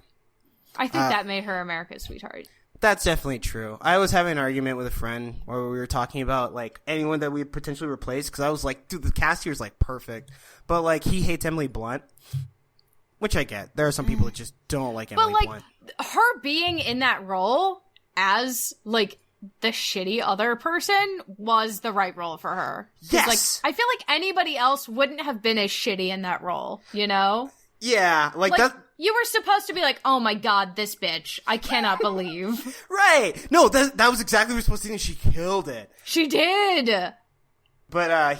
I think that made her America's sweetheart.
That's definitely true. I was having an argument with a friend where we were talking about, like, anyone that we'd potentially replace, because I was like, dude, the cast here is, like, perfect. But, like, he hates Emily Blunt, which I get. There are some people that just don't like Emily Blunt.
But, like, her being in that role as, like, the shitty other person was the right role for her.
Yes!
Like, I feel like anybody else wouldn't have been as shitty in that role, you know?
Yeah, like that...
You were supposed to be like, oh my god, this bitch. I cannot believe.
Right. No, that was exactly what we were supposed to do, and she killed it.
She did.
But,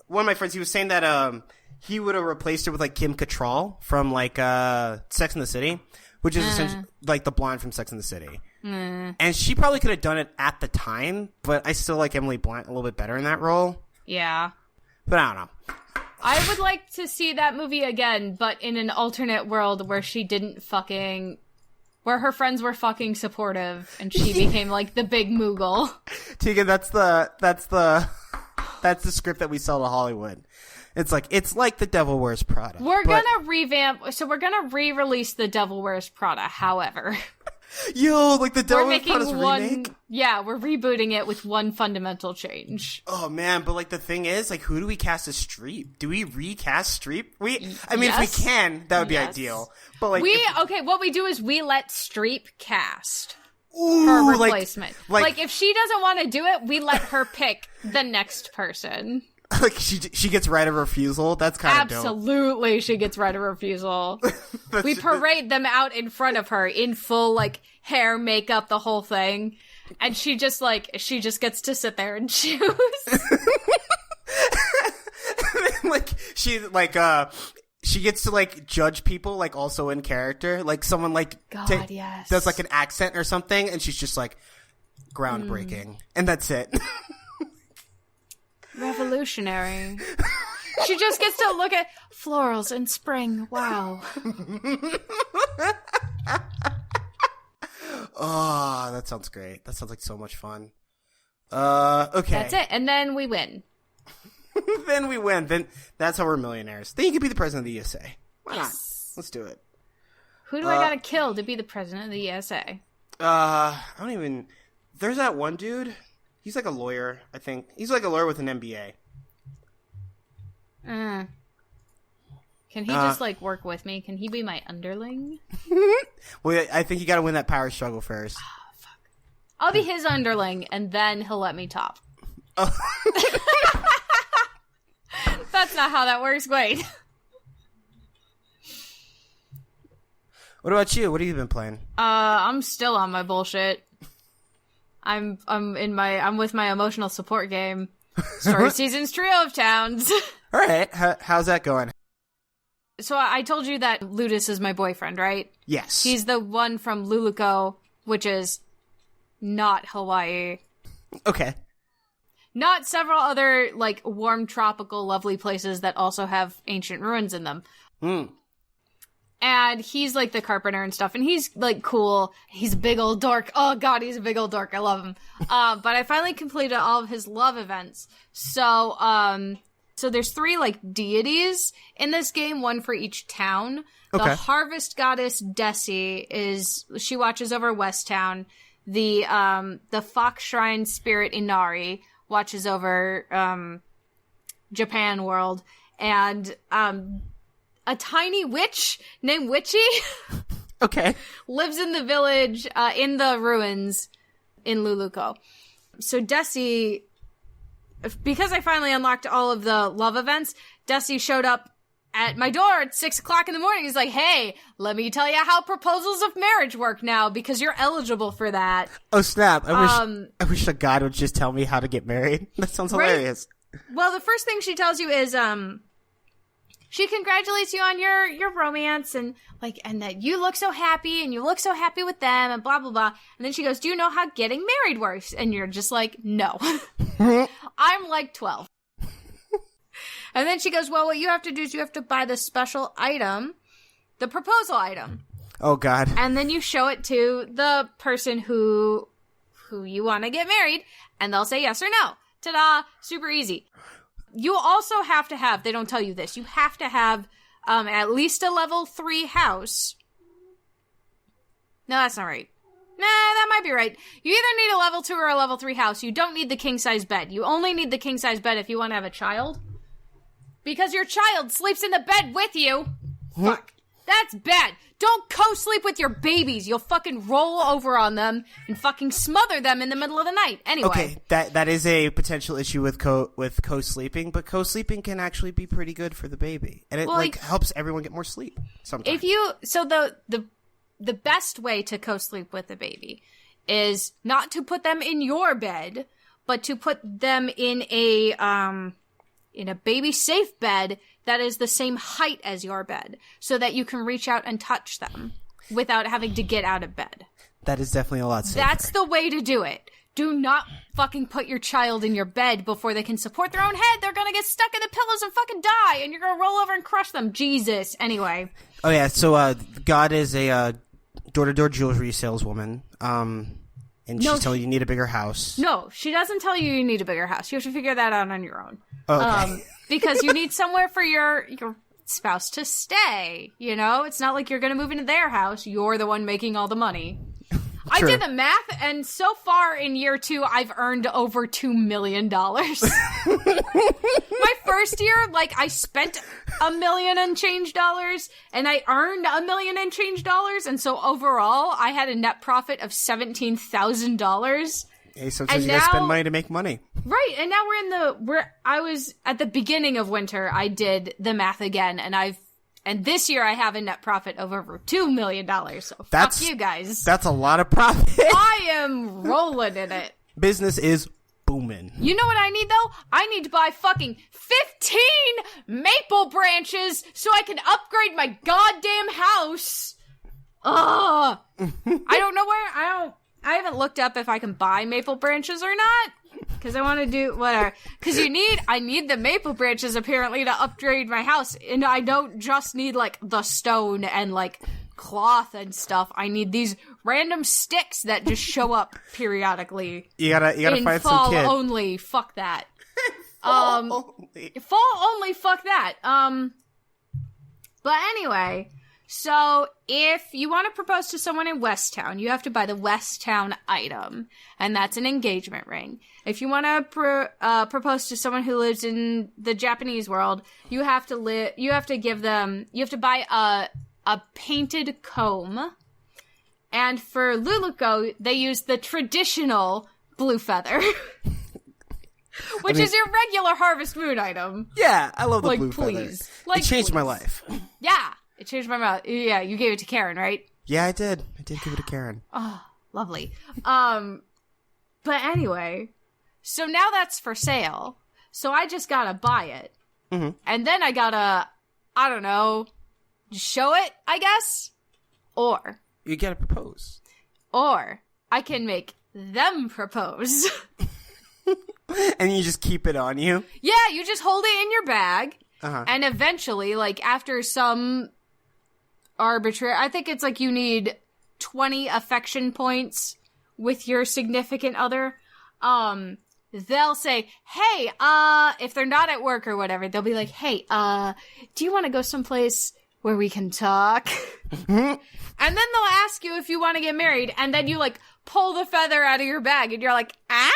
one of my friends, he was saying that, he would have replaced her with, like, Kim Cattrall from, like, Sex and the City, which is essentially, like, the blonde from Sex and the City. And she probably could have done it at the time, but I still like Emily Blunt a little bit better in that role.
Yeah.
But I don't know.
I would like to see that movie again, but in an alternate world where she didn't fucking... Where her friends were fucking supportive, and she became, like, the big Moogle.
Tegan, that's the script that we sell to Hollywood. It's like The Devil Wears Prada.
We're gonna re-release The Devil Wears Prada, however...
Yo, like the Devil Wears Prada's remake?
Yeah, we're rebooting it with one fundamental change.
Oh man, but like the thing is, like who do we cast as Streep? Do we recast Streep? I mean, if we can, that would be ideal. But like
what we do is we let Streep cast
her
replacement. Like if she doesn't want to do it, we let her pick the next person.
Like she gets right of refusal. That's kind of dope.
Absolutely, she gets right of refusal. We parade them out in front of her in full like hair, makeup, the whole thing, and she just gets to sit there and choose.
Like she gets to like judge people like also in character. Like someone like
yes.
does like an accent or something, and she's just like groundbreaking, and that's it.
Revolutionary. She just gets to look at florals in spring. Wow.
Oh, that sounds great. That sounds like so much fun. Okay.
That's it. And then we win.
Then we win. Then that's how we're millionaires. Then you can be the president of the ESA. Why not? Let's do it.
Who do I gotta kill to be the president of the ESA?
I don't even... There's that one dude... He's like a lawyer, I think. He's like a lawyer with an MBA.
Can he just, like, work with me? Can he be my underling?
Well, I think you gotta win that power struggle first.
Oh, fuck. I'll be his underling, and then he'll let me top. Oh. That's not how that works. Wait.
What about you? What have you been playing?
I'm still on my bullshit. I'm with my emotional support game. Story Seasons Trio of Towns.
All right. How's that going?
So I told you that Ludus is my boyfriend, right?
Yes.
He's the one from Luluko, which is not Hawaii.
Okay.
Not several other, like, warm, tropical, lovely places that also have ancient ruins in them. And he's, like, the carpenter and stuff, and he's, like, cool. He's a big old dork. Oh, God, he's a big old dork. I love him. But I finally completed all of his love events. So there's 3, like, deities in this game, one for each town. Okay. The harvest goddess, Desi, she watches over West Town. The Fox Shrine spirit, Inari, watches over Japan World. And a tiny witch named Witchy lives in the village, in the ruins in Luluko. So Desi, because I finally unlocked all of the love events, Desi showed up at my door at 6 o'clock in the morning. He's like, hey, let me tell you how proposals of marriage work now, because you're eligible for that.
Oh, snap. I wish a god would just tell me how to get married. That sounds hilarious.
Right? Well, the first thing she tells you is, she congratulates you on your romance and that you look so happy and you look so happy with them and blah, blah, blah. And then she goes, do you know how getting married works? And you're just like, no. I'm like 12. And then she goes, well, what you have to do is you have to buy the special item, the proposal item.
Oh, God.
And then you show it to the person who you want to get married, and they'll say yes or no. Ta-da! Super easy. You also have to have, they don't tell you this, you have to have at least a level 3 house. No, that's not right. Nah, that might be right. You either need a level 2 or a level 3 house. You don't need the king-size bed. You only need the king-size bed if you want to have a child. Because your child sleeps in the bed with you. Fuck. That's bad. Don't co-sleep with your babies. You'll fucking roll over on them and fucking smother them in the middle of the night. Anyway.
Okay, that is a potential issue with co-sleeping, but co-sleeping can actually be pretty good for the baby. And it helps everyone get more sleep sometimes.
The best way to co-sleep with the baby is not to put them in your bed, but to put them in a baby-safe bed that is the same height as your bed, so that you can reach out and touch them without having to get out of bed.
That is definitely a lot safer.
That's the way to do it. Do not fucking put your child in your bed before they can support their own head. They're gonna get stuck in the pillows and fucking die, and you're gonna roll over and crush them. Jesus. Anyway.
Oh, yeah, so God is a door-to-door jewelry saleswoman, and she's telling you need a bigger house.
No, she doesn't tell you need a bigger house. You have to figure that out on your own.
Okay.
Because you need somewhere for your spouse to stay, you know? It's not like you're going to move into their house. You're the one making all the money. I did the math, and so far in year 2, I've earned over $2 million. My first year, I spent $1 million and change dollars, and I earned $1 million and change dollars, and so overall, I had a net profit of $17,000.
Hey, sometimes you gotta spend money to make money.
Right, and now I was at the beginning of winter, I did the math again, and this year I have a net profit of over $2 million, so fuck you guys.
That's a lot of profit.
I am rolling in it.
Business is booming.
You know what I need, though? I need to buy fucking 15 maple branches so I can upgrade my goddamn house. Ugh. I don't know where, I haven't looked up if I can buy maple branches or not. Because I want to do whatever. Because I need the maple branches apparently to upgrade my house. And I don't just need like the stone and like cloth and stuff. I need these random sticks that just show up periodically.
You gotta find some kid.
Fall only. Fuck that.
Fall only.
Fall only. Fuck that. But anyway. So, if you want to propose to someone in Westtown, you have to buy the Westtown item, and that's an engagement ring. If you want to propose to someone who lives in the Japanese world, you have to buy a painted comb. And for Luluco, they use the traditional blue feather, which is your regular Harvest Moon item.
Yeah, I love the blue
please.
feather. Like, it changed my life.
Yeah. It changed my mouth. Yeah, you gave it to Karen, right?
Yeah, I did. I did give it to Karen.
Oh, lovely. But anyway, so now that's for sale. So I just gotta buy it. Mm-hmm. And then I gotta, I don't know, show it, I guess? Or.
You gotta propose.
Or I can make them propose.
And you just keep it on you?
Yeah, you just hold it in your bag. Uh-huh. And eventually, like, after some arbitrary, I think it's like you need 20 affection points with your significant other. They'll say, hey, if they're not at work or whatever, they'll be like, hey, do you want to go someplace where we can talk? And then they'll ask you if you want to get married, and then you, like, pull the feather out of your bag, and you're like, ah?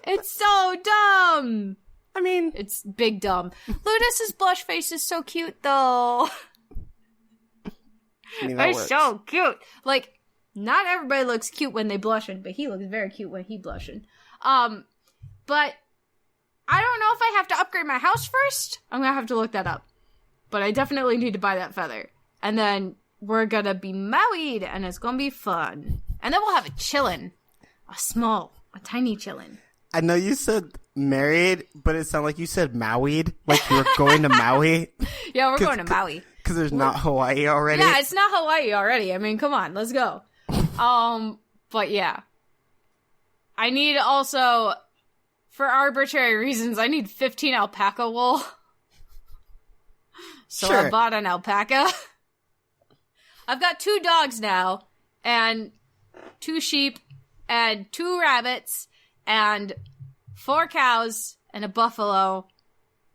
It's so dumb.
I mean,
it's big dumb. Ludus's blush face is so cute, though. It's so cute. Like, not everybody looks cute when they blushing, but he looks very cute when he blushing. But I don't know if I have to upgrade my house first. I'm gonna have to look that up. But I definitely need to buy that feather. And then we're gonna be married, and it's gonna be fun. And then we'll have a chillin'. A tiny chillin'.
I know you said married, but it sounded like you said Maui'd. Like you were going to Maui.
Yeah, we're going to Maui.
Because there's not Hawaii already.
Yeah, it's not Hawaii already. I mean, come on, let's go. But yeah. I need also, for arbitrary reasons, I need 15 alpaca wool. So sure. I bought an alpaca. I've got 2 dogs now, and 2 sheep, and 2 rabbits, and 4 cows, and a buffalo,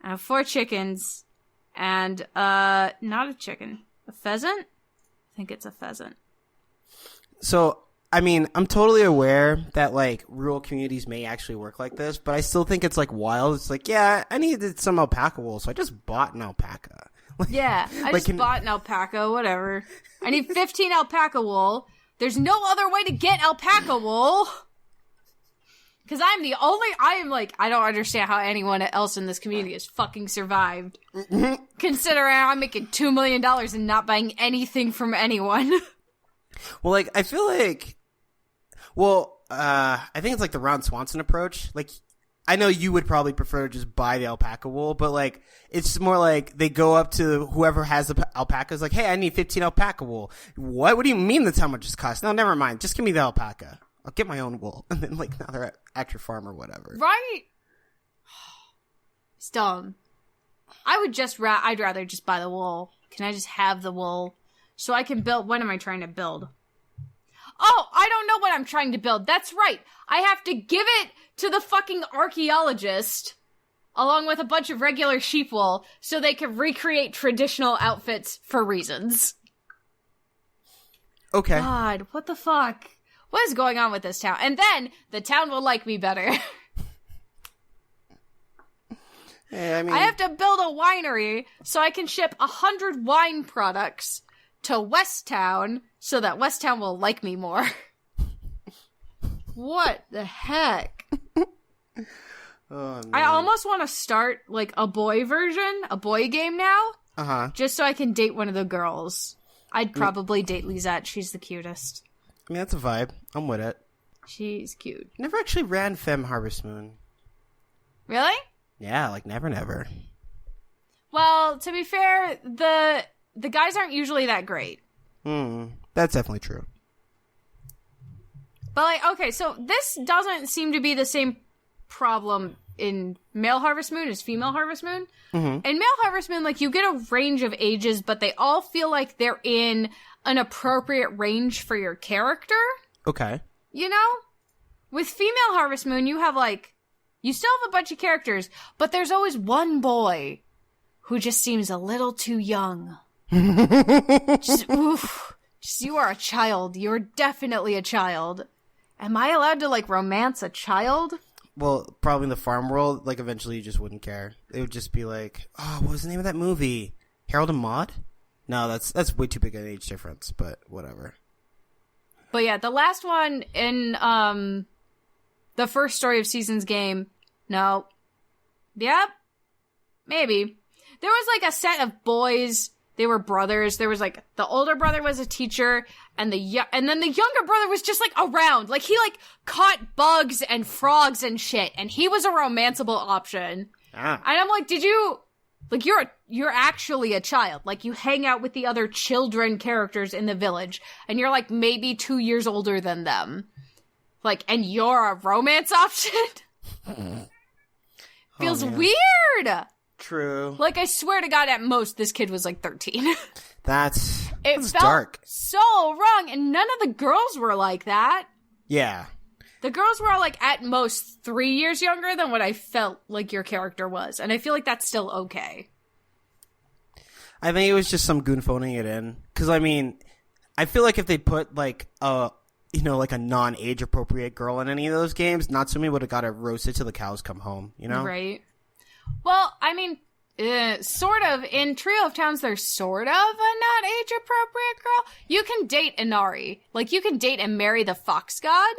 and 4 chickens, and, not a chicken. A pheasant? I think it's a pheasant.
So, I mean, I'm totally aware that, like, rural communities may actually work like this, but I still think it's, like, wild. It's like, yeah, I needed some alpaca wool, so I just bought an alpaca.
Yeah, I just bought an alpaca, whatever. I need 15 alpaca wool. There's no other way to get alpaca wool. Because I don't understand how anyone else in this community has fucking survived. Mm-hmm. Considering I'm making $2 million and not buying anything from anyone.
Well, like, I feel like, I think it's like the Ron Swanson approach. Like, I know you would probably prefer to just buy the alpaca wool, but like, it's more like they go up to whoever has the alpacas, like, hey, I need 15 alpaca wool. What do you mean that's how much it costs? No, never mind. Just give me the alpaca. I'll get my own wool. And then, like, now they're at your farm or whatever.
Right? It's dumb. I'd rather just buy the wool. Can I just have the wool? So I can build, what am I trying to build? Oh, I don't know what I'm trying to build. That's right. I have to give it to the fucking archaeologist, along with a bunch of regular sheep wool, so they can recreate traditional outfits for reasons.
Okay.
God, what the fuck? What is going on with this town? And then the town will like me better.
Hey,
I have to build a winery so I can ship 100 wine products to Westtown so that Westtown will like me more. What the heck?
Oh, man.
I almost want to start, like, a boy game now.
Uh-huh.
Just so I can date one of the girls. I'd probably date Lisette. She's the cutest.
I mean, that's a vibe. I'm with it.
She's cute.
Never actually ran Femme Harvest Moon.
Really?
Yeah, like never.
Well, to be fair, the guys aren't usually that great.
That's definitely true.
But, like, okay, so this doesn't seem to be the same problem in Male Harvest Moon as Female Harvest Moon. In Male Harvest Moon, like, you get a range of ages, but they all feel like they're in an appropriate range for your character.
Okay.
You know? With Female Harvest Moon, you have, like, you still have a bunch of characters, but there's always one boy who just seems a little too young. Just, you are a child. You're definitely a child. Am I allowed to, like, romance a child?
Well, probably in the farm world, like, eventually you just wouldn't care. It would just be like, oh, what was the name of that movie? Harold and Maude? No, that's way too big an age difference, but whatever.
But yeah, the last one in, the first Story of Seasons game, no. Yep. Maybe. There was, like, a set of boys. They were brothers. There was, like, the older brother was a teacher, and then the younger brother was just, like, around. Like, he, like, caught bugs and frogs and shit, and he was a romanceable option. And I'm like, did you, like, you're actually a child. Like, you hang out with the other children characters in the village, and you're, like, maybe 2 years older than them. Like, and you're a romance option? Feels weird!
True.
Like, I swear to God, at most, this kid was, like, 13.
That's
felt
dark.
So wrong, and none of the girls were like that.
Yeah.
The girls were all, like, at most 3 years younger than what I felt like your character was, and I feel like that's still okay.
I think it was just some goon phoning it in. Because, I mean, I feel like if they put, like, like a non-age appropriate girl in any of those games, not so many would have got it roasted till the cows come home, you know?
Right. Well, I mean, sort of. In Trio of Towns, there's sort of a not age-appropriate girl. You can date Inari. Like, you can date and marry the fox god.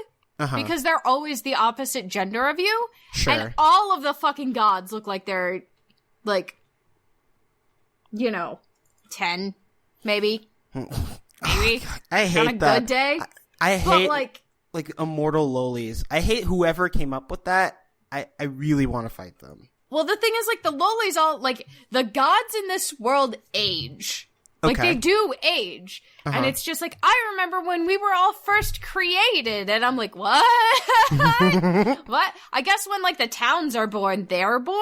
Because they're always the opposite gender of you.
Sure.
And all of the fucking gods look like they're, like, 10, maybe. Maybe.
I hate
on a
that.
good day.
I hate,
like
immortal lolis. I hate whoever came up with that. I really want to fight them.
Well, the thing is, like, the lolis all, like, the gods in this world age. Like,
Okay.
they do age. And it's just like, I remember when we were all first created. And I'm like, what? What? I guess when, like, the towns are born, they're born.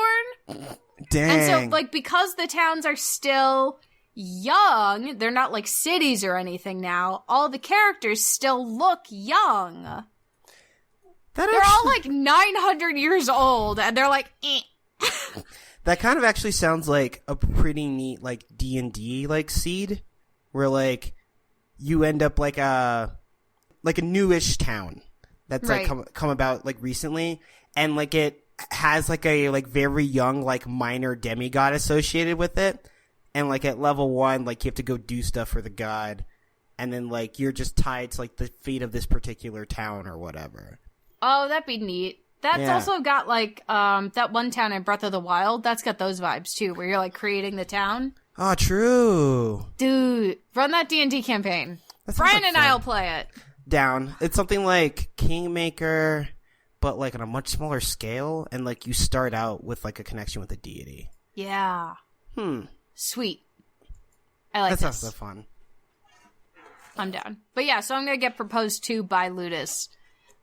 Dang.
And so, like, because the towns are still young, they're not, like, cities or anything now, all the characters still look young. They're all, like, 900 years old. And they're like, eh.
That kind of actually sounds like a pretty neat, like, D&D, like, seed, where, like, you end up like a newish town that's,
Right.
like, come about, like, recently, and, like, it has, like, a, like, very young, like, minor demigod associated with it, and, like, at level 1, like, you have to go do stuff for the god, and then, like, you're just tied to, like, the fate of this particular town or whatever.
Oh, that'd be neat. That's also got, like, that one town in Breath of the Wild. That's got those vibes, too, where you're, like, creating the town.
Oh, true.
Dude, run that D&D campaign. Brian and I'll play it.
Down. It's something like Kingmaker, but, like, on a much smaller scale, and, like, you start out with, like, a connection with a deity.
Yeah. Sweet. I like
that
this.
sounds so fun.
I'm down. But yeah, so I'm gonna get proposed to by Ludus.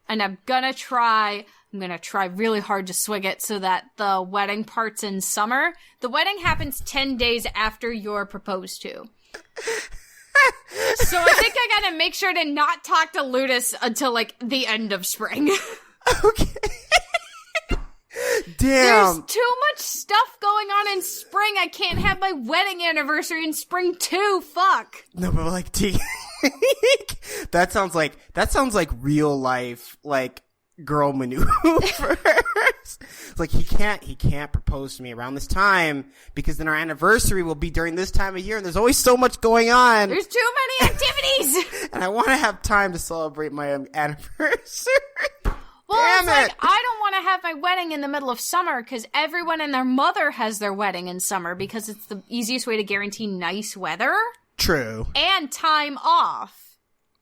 And I'm gonna try really hard to swing it so that the wedding part's in summer. The wedding happens 10 days after you're proposed to. So I think I gotta make sure to not talk to Ludus until, like, the end of spring.
Okay. Damn.
There's too much stuff going on in spring. I can't have my wedding anniversary in spring too. Fuck.
No, but, like, that sounds like real life, like, girl maneuvers. It's like, he can't propose to me around this time because then our anniversary will be during this time of year and there's always so much going on.
There's too many activities.
And I want to have time to celebrate my anniversary.
Well,
Damn
it's like,
it.
I don't want to have my wedding in the middle of summer because everyone and their mother has their wedding in summer because it's the easiest way to guarantee nice weather.
True.
And time off.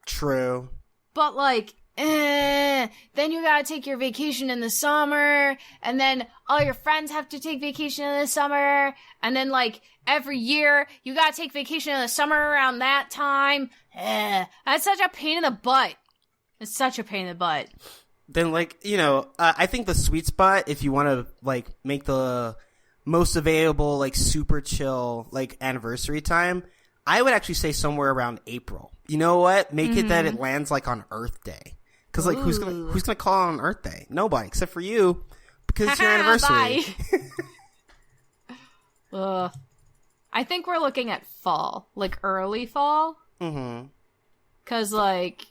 True.
But, like, then you gotta take your vacation in the summer, and then all your friends have to take vacation in the summer, and then, like, every year you gotta take vacation in the summer around that time. That's such a pain in the butt. It's such a pain in the butt.
Then, like, you know, I think the sweet spot, if you want to, like, make the most available, like, super chill, like, anniversary time, I would actually say somewhere around April. You know what? Make it that it lands, like, on Earth Day. Because, like, who's gonna call it on Earth Day? Nobody, except for you, because it's your anniversary.
I think we're looking at fall, like, early fall. Mm-hmm. Because, like,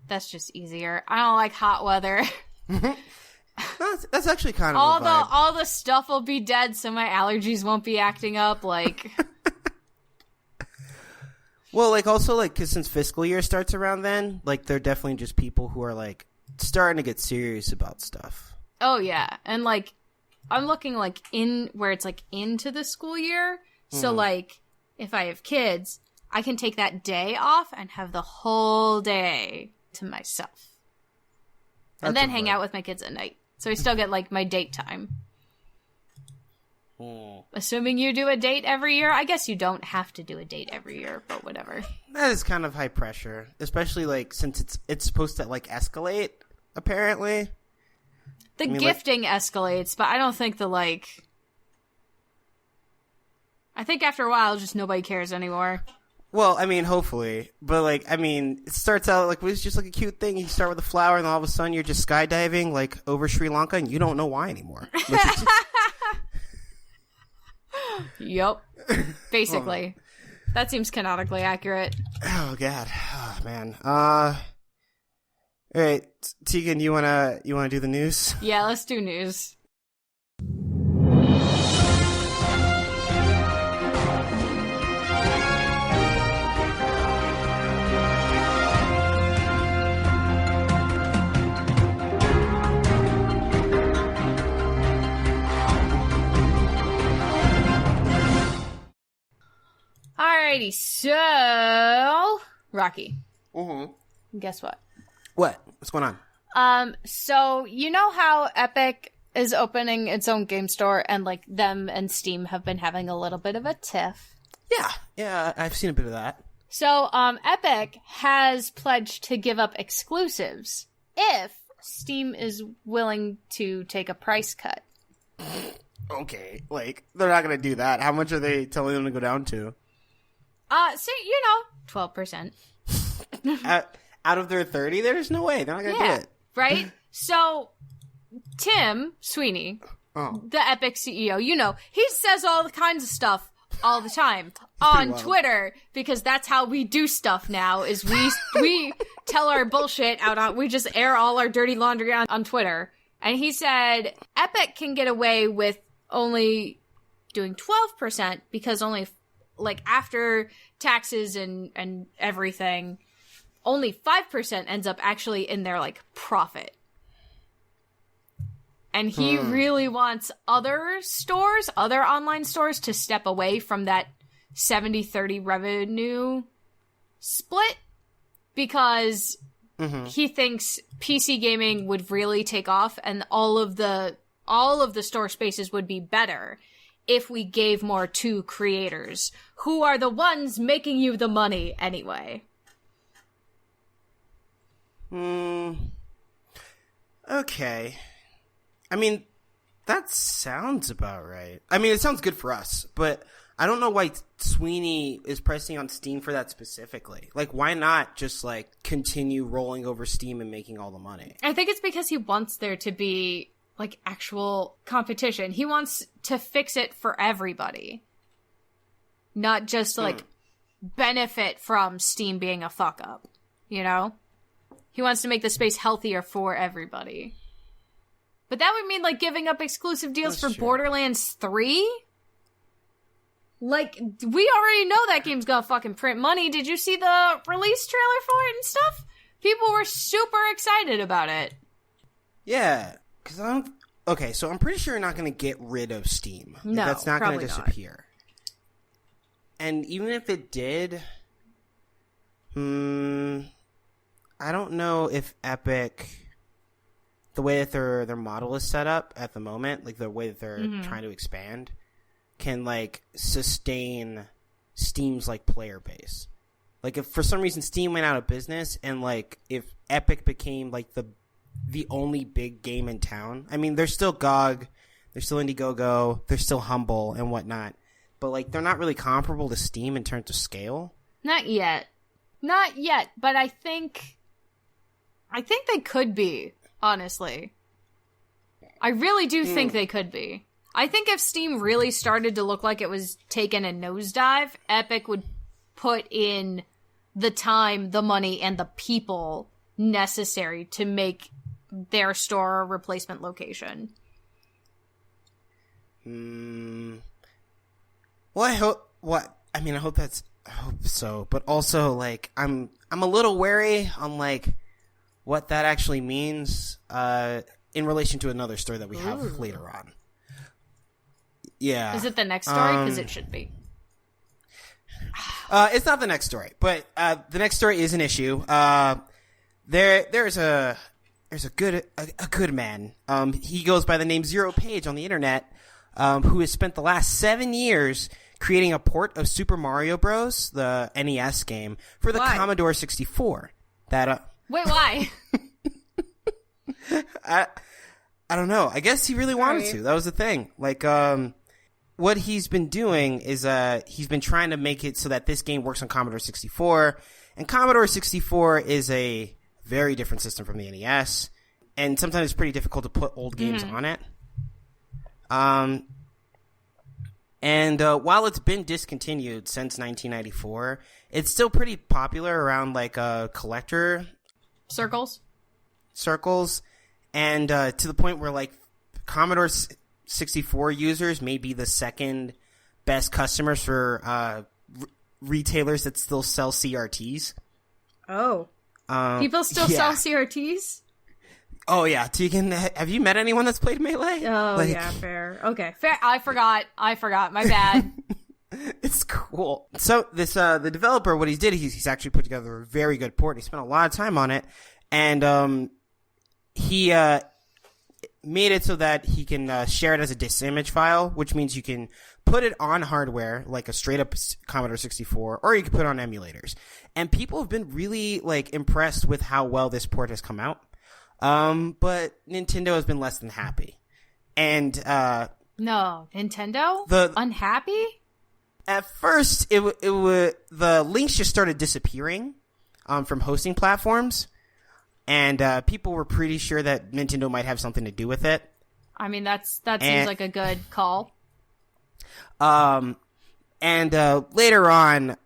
that's just easier. I don't like hot weather.
That's actually kind of a vibe.
All the stuff will be dead, so my allergies won't be acting up. Like,
well, like, also, like, because since fiscal year starts around then, like, they're definitely just people who are, like, starting to get serious about stuff.
Oh yeah, and like, I'm looking like in where it's like into the school year. So like, if I have kids, I can take that day off and have the whole day to myself. And then hang out with my kids at night. So I still get, like, my date time. Assuming you do a date every year. I guess you don't have to do a date every year, but whatever.
That is kind of high pressure. Especially, like, since it's supposed to, like, escalate, apparently.
The gifting escalates, but I don't think I think after a while, just nobody cares anymore.
Well, I mean, hopefully. But, like, I mean, it starts out, like, it's just, like, a cute thing. You start with a flower, and all of a sudden you're just skydiving, like, over Sri Lanka, and you don't know why anymore.
Yup. Basically. That seems canonically accurate.
Oh, God. Oh, man. All right, Tegan, you wanna do the news?
Yeah, let's do news. Alrighty, so Rocky. Guess what?
What? What's going on?
So you know how Epic is opening its own game store, and like them and Steam have been having a little bit of a tiff.
Yeah, I've seen a bit of that.
So, Epic has pledged to give up exclusives if Steam is willing to take a price cut.
Okay, like, they're not gonna do that. How much are they telling them to go down to?
So, 12%.
Out of their 30, there's no way. They're not gonna do it.
Right? So, Tim Sweeney, the Epic CEO, he says all kinds of stuff all the time on Twitter, because that's how we do stuff now, is we tell our bullshit out on, we just air all our dirty laundry on Twitter. And he said Epic can get away with only doing 12% because only, like, after taxes and everything, only 5% ends up actually in their, like, profit. And he really wants other online stores, to step away from that 70-30 revenue split, because he thinks PC gaming would really take off, and all of the store spaces would be better if we gave more to creators, who are the ones making you the money anyway.
Okay. I mean, that sounds about right. I mean, it sounds good for us, but I don't know why Sweeney is pressing on Steam for that specifically. Like, why not just, like, continue rolling over Steam and making all the money?
I think it's because he wants there to be, like, actual competition. He wants to fix it for everybody. Not just, like, benefit from Steam being a fuck-up, you know? He wants to make the space healthier for everybody. But that would mean, like, giving up exclusive deals for Borderlands 3? Like, we already know that game's gonna fucking print money. Did you see the release trailer for it and stuff? People were super excited about it.
Yeah, because so I'm pretty sure you're not going to get rid of Steam.
No,
that's not going to
not.
disappear. And even if it did, I don't know if Epic, the way that their model is set up at the moment, like the way that they're trying to expand, can like sustain Steam's like player base. Like if for some reason Steam went out of business and like if Epic became like the only big game in town. I mean, there's still GOG, there's still Indiegogo, there's still Humble and whatnot, but like they're not really comparable to Steam in terms of scale.
Not yet, but I think they could be, honestly. I really do think they could be. I think if Steam really started to look like it was taking a nosedive, Epic would put in the time, the money, and the people necessary to make their store a replacement location.
Well, I hope so, but also like I'm a little wary on like what that actually means in relation to another story that we have later on. Yeah.
Is it the next story? Because it should be.
It's not the next story, but the next story is an issue. There's a good man. He goes by the name Zero Page on the internet, who has spent the last 7 years creating a port of Super Mario Bros., the NES game, for the Commodore 64.
Wait, why?
I don't know. I guess he really wanted to. That was the thing. Like, what he's been doing is he's been trying to make it so that this game works on Commodore 64, and Commodore 64 is a very different system from the NES, and sometimes it's pretty difficult to put old games on it. And while it's been discontinued since 1994, it's still pretty popular around like collector
circles,
and to the point where like Commodore 64 users may be the second best customers for retailers that still sell CRTs.
Oh. People still sell CRTs?
Oh, yeah. Tegan, have you met anyone that's played Melee?
Oh, yeah, fair. Okay, fair. I forgot. My bad.
It's cool. So this the developer, what he did, he's actually put together a very good port. He spent a lot of time on it, and he made it so that he can share it as a disimage file, which means you can put it on hardware, like a straight-up Commodore 64, or you can put it on emulators. And people have been really like impressed with how well this port has come out. But Nintendo has been less than happy. And
no, Nintendo? Unhappy?
At first, the links just started disappearing from hosting platforms. And people were pretty sure that Nintendo might have something to do with it.
I mean, that seems like a good call.
And later on,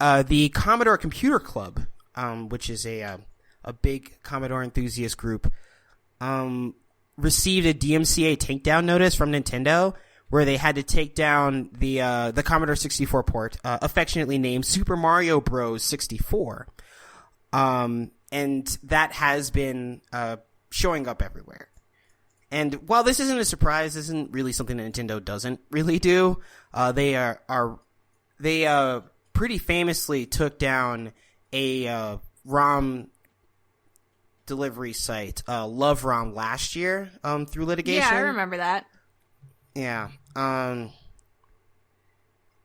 the Commodore Computer Club, which is a big Commodore enthusiast group, received a DMCA takedown notice from Nintendo, where they had to take down the Commodore 64 port, affectionately named Super Mario Bros. 64. And that has been showing up everywhere. And while this isn't a surprise, this isn't really something that Nintendo doesn't really do. They pretty famously took down a ROM delivery site, Love ROM, last year through litigation.
Yeah, I remember that.
Yeah.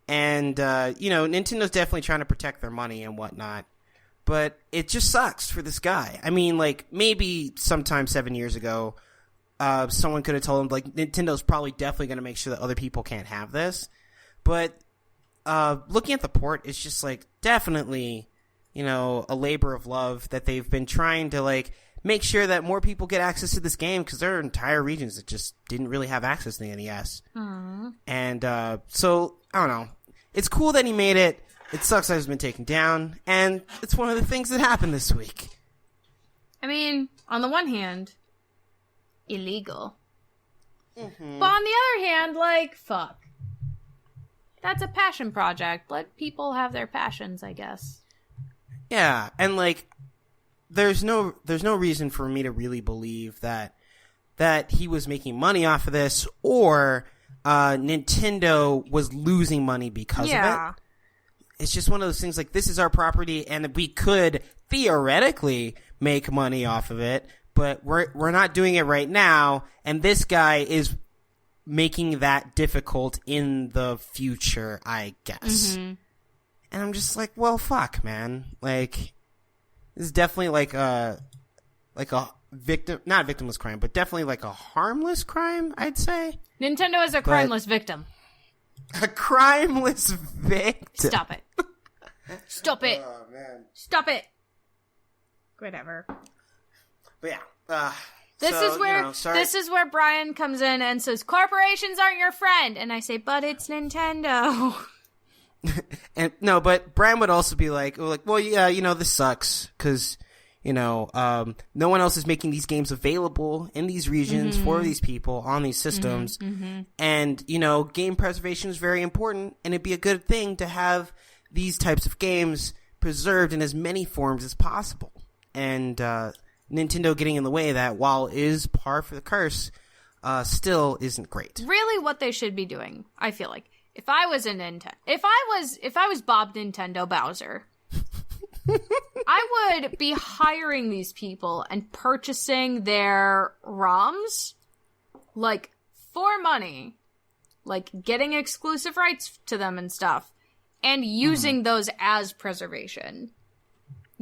Nintendo's definitely trying to protect their money and whatnot. But it just sucks for this guy. I mean, like, maybe sometime 7 years ago, someone could have told him, like, Nintendo's probably definitely going to make sure that other people can't have this. But looking at the port, it's just, like, definitely, a labor of love that they've been trying to, like, make sure that more people get access to this game, because there are entire regions that just didn't really have access to the NES. And so, I don't know. It's cool that he made it. It sucks that it's been taken down, and it's one of the things that happened this week.
I mean, on the one hand, illegal. Mm-hmm. But on the other hand, like, fuck. That's a passion project. Let people have their passions, I guess.
Yeah, and, like, there's no reason for me to really believe that he was making money off of this, or Nintendo was losing money because of it. It's just one of those things, like, this is our property and we could theoretically make money off of it, but we're not doing it right now, and this guy is making that difficult in the future, I guess. And I'm just like, well, fuck, man. Like, this is definitely like a victim, not a victimless crime, but definitely like a harmless crime, I'd say.
Nintendo is a crimeless victim.
A crimeless victim.
Stop it. Stop it.
Oh, man.
Stop it. Whatever.
But yeah.
This is where Brian comes in and says, corporations aren't your friend. And I say, but it's Nintendo.
But Brian would also be like, well, yeah, this sucks because, no one else is making these games available in these regions for these people on these systems. And, game preservation is very important, and it'd be a good thing to have these types of games preserved in as many forms as possible. And, Nintendo getting in the way of that, while is par for the course, still isn't great.
Really what they should be doing, I feel like. If I was if I was Bob Nintendo Bowser, I would be hiring these people and purchasing their ROMs, like, for money, like getting exclusive rights to them and stuff, and using those as preservation.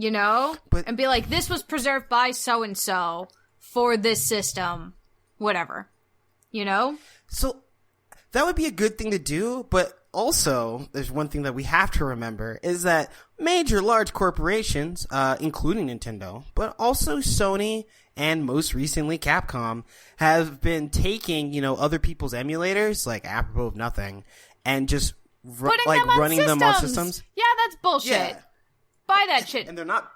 And be like, this was preserved by so-and-so for this system, whatever,
So, that would be a good thing to do, but also, there's one thing that we have to remember, is that major large corporations, including Nintendo, but also Sony, and most recently Capcom, have been taking, other people's emulators, like, apropos of nothing, and just, running them on systems.
Yeah, that's bullshit. Yeah. Buy that shit.
And they're not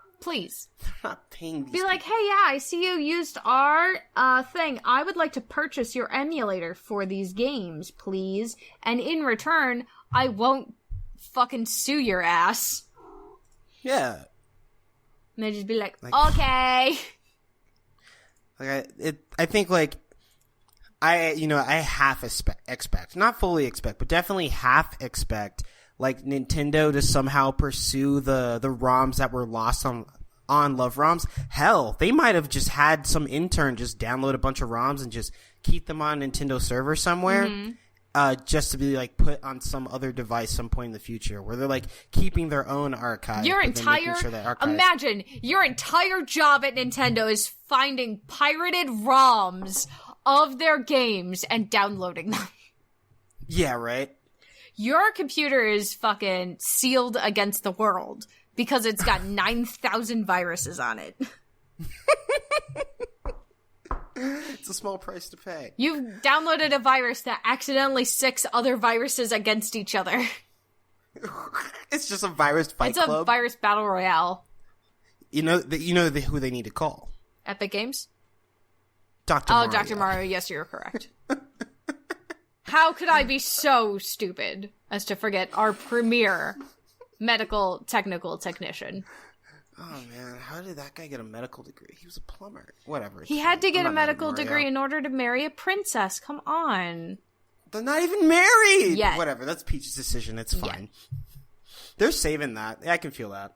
paying these Be like, hey, yeah, I see you used our thing. I would like to purchase your emulator for these games, please. And in return, I won't fucking sue your ass.
Yeah.
And they just be like okay.
I think, like, I half expect, not fully expect, but definitely half expect, like, Nintendo to somehow pursue the ROMs that were lost on Love ROMs. Hell, they might have just had some intern just download a bunch of ROMs and just keep them on Nintendo server somewhere, just to be, like, put on some other device some point in the future, where they're, like, keeping their own archive.
Imagine, your entire job at Nintendo is finding pirated ROMs of their games and downloading them.
Yeah, right?
Your computer is fucking sealed against the world because it's got 9,000 viruses on it.
It's a small price to pay.
You've downloaded a virus that accidentally 6 other viruses against each other.
It's just a virus fight club.
It's a virus battle royale.
You know who they need to call.
Epic Games?
Dr. Mario.
Oh, Dr. Mario, yes, you're correct. How could I be so stupid as to forget our premier medical technical technician?
Oh, man. How did that guy get a medical degree? He was a plumber. Whatever.
He had to get a medical degree in order to marry a princess. Come on.
They're not even married!
Yet.
Whatever. That's Peach's decision. It's fine. Yeah. They're saving that. I can feel that.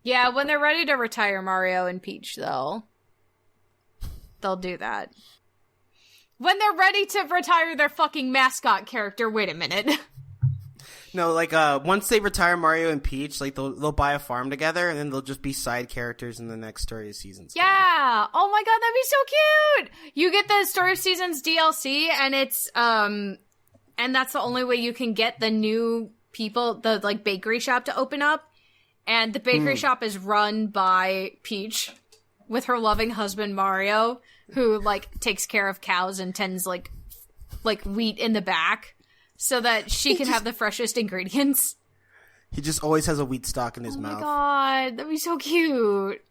Yeah, when they're ready to retire Mario and Peach, though, they'll do that. When they're ready to retire their fucking mascot character, wait a minute.
No, like, once they retire Mario and Peach, like, they'll buy a farm together, and then they'll just be side characters in the next Story of Seasons game.
Yeah! Oh my god, that'd be so cute! You get the Story of Seasons DLC, and it's, and that's the only way you can get the new people, the, like, bakery shop to open up, and the bakery shop is run by Peach, with her loving husband Mario, who, like, takes care of cows and tends, like wheat in the back, so that she can have the freshest ingredients.
He just always has a wheat stalk in his mouth.
Oh my god, that'd be so cute.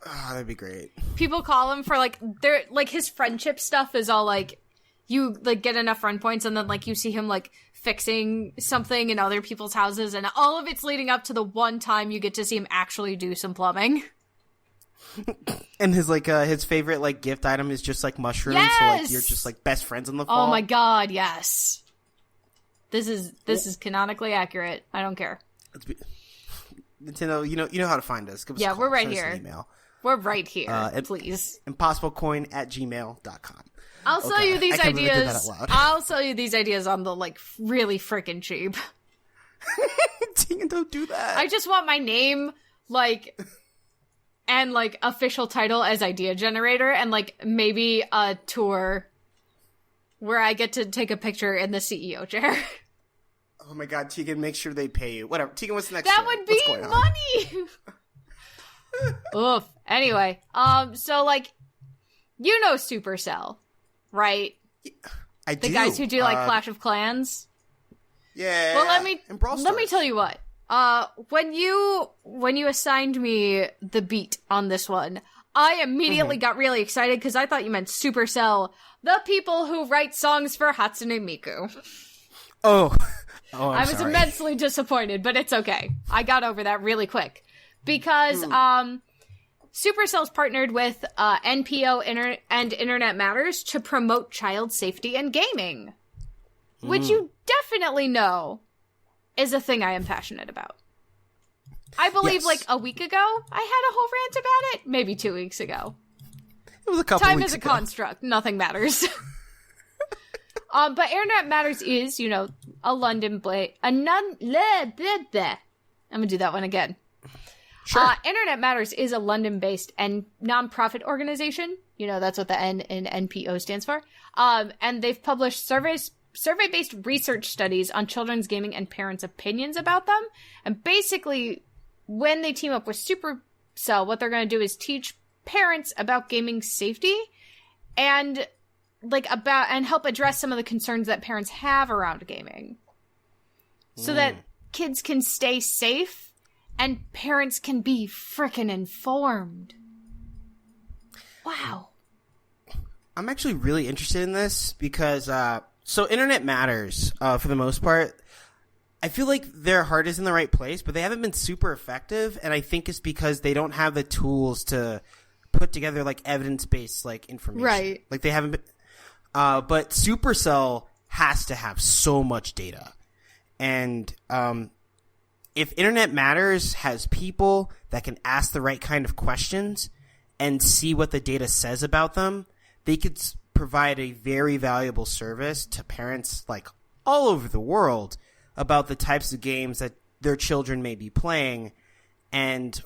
Oh, that'd be great.
People call him for, like, their, like, his friendship stuff is all, like, you, like, get enough friend points, and then, like, you see him, like, fixing something in other people's houses, and all of it's leading up to the one time you get to see him actually do some plumbing.
And his favorite like gift item is just like mushrooms.
Yes!
So like you're just like best friends in the fall.
Oh my god, yes. This is canonically accurate. I don't care.
Nintendo, you know how to find us. Give us a call.
We're right
Send us
here.
an email.
We're right here. Please.
impossiblecoin@gmail.com.
I'll sell you these
I can't believe I did that
ideas.
out loud.
I'll sell you these ideas on the like really freaking cheap.
Tegan, don't do that.
I just want my name like and like official title as idea generator and like maybe a tour where I get to take a picture in the CEO chair.
Oh my god, Tegan, make sure they pay you. Whatever. Tegan, what's the next
That
story?
would be money. Oof. Anyway, so like you know Supercell, right?
I do.
The guys who do like Clash of Clans.
Yeah.
Well, let me tell you what. When you assigned me the beat on this one, I immediately got really excited because I thought you meant Supercell, the people who write songs for Hatsune Miku.
Oh,
I was immensely disappointed, but it's okay. I got over that really quick because Supercell's partnered with NPO and Internet Matters to promote child safety and gaming, which you definitely know is a thing I am passionate about. I believe like a week ago, I had a whole rant about it. Maybe 2 weeks ago.
It was a couple
Time
weeks
is a
ago.
construct. Nothing matters. But Internet Matters is, you know, a London I'm gonna do that one again.
Sure.
Internet Matters is a London-based and non-profit organization. You know, that's what the N in NPO stands for. And they've published survey-based research studies on children's gaming and parents' opinions about them. And basically, when they team up with Supercell, what they're going to do is teach parents about gaming safety and help address some of the concerns that parents have around gaming. So that kids can stay safe and parents can be frickin' informed. Wow.
I'm actually really interested in this because, so Internet Matters, for the most part, I feel like their heart is in the right place, but they haven't been super effective, and I think it's because they don't have the tools to put together, like, evidence-based, like, information.
Right.
Like, they haven't been, but Supercell has to have so much data. And, if Internet Matters has people that can ask the right kind of questions and see what the data says about them, they could provide a very valuable service to parents like all over the world about the types of games that their children may be playing and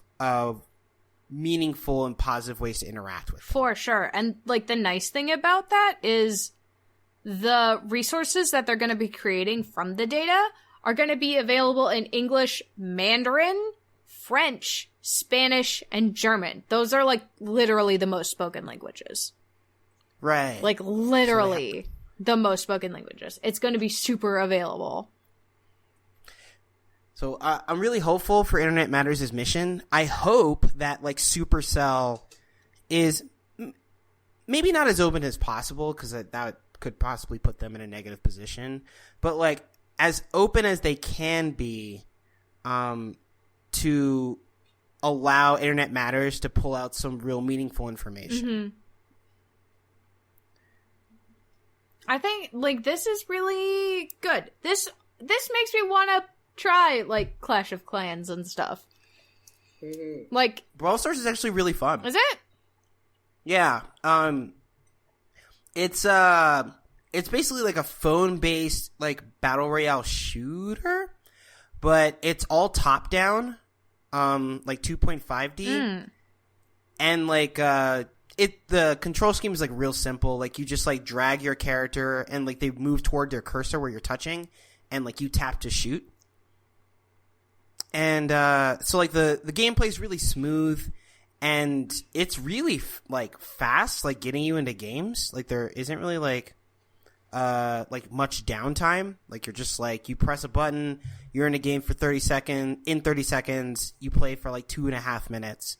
meaningful and positive ways to interact with them.
For sure. And like the nice thing about that is the resources that they're going to be creating from the data are going to be available in English, Mandarin, French, Spanish, and German. Those are like literally the most spoken languages.
Right.
Like literally the most spoken languages. It's going to be super available.
So I'm really hopeful for Internet Matters' mission. I hope that like Supercell is maybe not as open as possible because that could possibly put them in a negative position, but like as open as they can be to allow Internet Matters to pull out some real meaningful information.
Mm-hmm. I think like this is really good. This makes me want to try like Clash of Clans and stuff. Mm-hmm. Like
Brawl Stars is actually really fun.
Is it?
Yeah. It's basically like a phone-based like battle royale shooter, but it's all top down, like 2.5D, and like the control scheme is like real simple. Like you just like drag your character and like they move toward their cursor where you're touching, and like you tap to shoot. And so like the gameplay is really smooth, and it's really like fast, like getting you into games. Like there isn't really like much downtime. Like you're just like you press a button, you're in a game for 30 seconds. In 30 seconds, you play for like 2.5 minutes.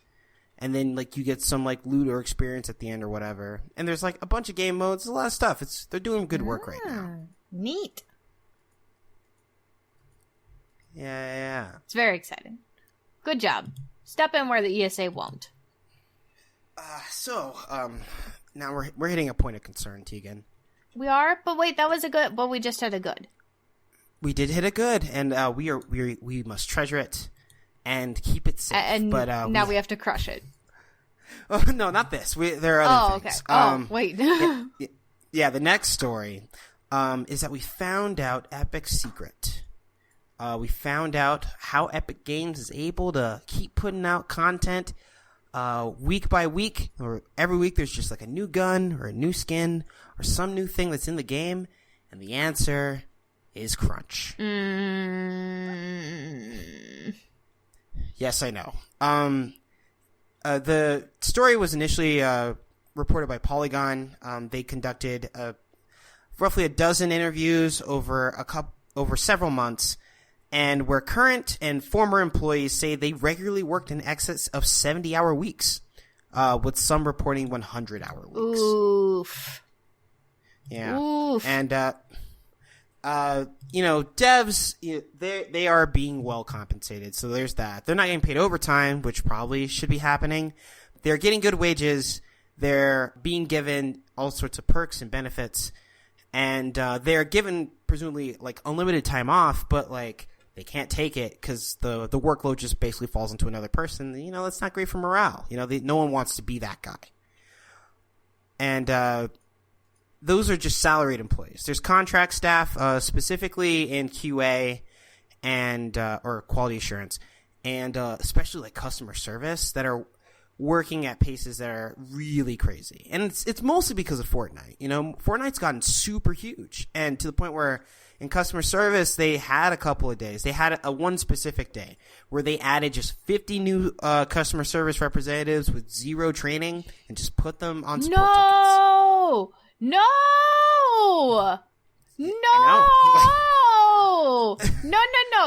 And then, like, you get some, like, loot or experience at the end or whatever. And there's, like, a bunch of game modes. There's a lot of stuff. They're doing good work right now.
Neat.
Yeah.
It's very exciting. Good job. Step in where the ESA won't.
Now we're hitting a point of concern, Tegan.
We are? But wait, that was a good... Well, we just had a good.
We did hit a good, and we must treasure it and keep it safe.
And but now we have to crush it.
Oh, no, not this. There are other things.
Okay. Wait.
Yeah, the next story is that we found out Epic's secret. We found out how Epic Games is able to keep putting out content week by week, or every week there's just like a new gun or a new skin or some new thing that's in the game, and the answer is crunch. Yes, I know. The story was initially reported by Polygon. They conducted roughly a dozen interviews over several months, and where current and former employees say they regularly worked in excess of 70-hour weeks, with some reporting 100-hour weeks.
Oof.
Yeah.
Oof.
And devs, they are being well compensated. So there's that. They're not getting paid overtime, which probably should be happening. They're getting good wages. They're being given all sorts of perks and benefits. And they're given, presumably, like, unlimited time off, but, like, they can't take it because the workload just basically falls into another person. That's not great for morale. No one wants to be that guy. And those are just salaried employees. There's contract staff, specifically in QA and or quality assurance, and especially like customer service, that are working at paces that are really crazy. And it's mostly because of Fortnite. Fortnite's gotten super huge, and to the point where in customer service they had a couple of days. They had one specific day where they added just 50 new customer service representatives with zero training and just put them on support tickets.
No! No!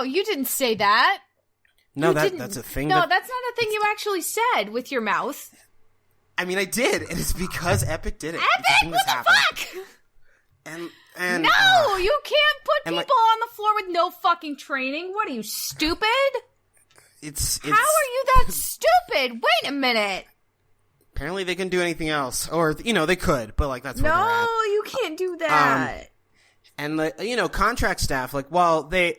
You didn't say that.
No, that's a thing.
No, that's not a thing you actually said with your mouth.
I mean, I did, and it's because Epic did it.
Epic? What the fuck?
And
no, you can't put people on the floor with no fucking training. What are you, stupid? How are you that stupid? Wait a minute.
Apparently they can do anything else. Or, they could, but, like, that's where they're at.
No, you can't do that.
And, contract staff, like, while the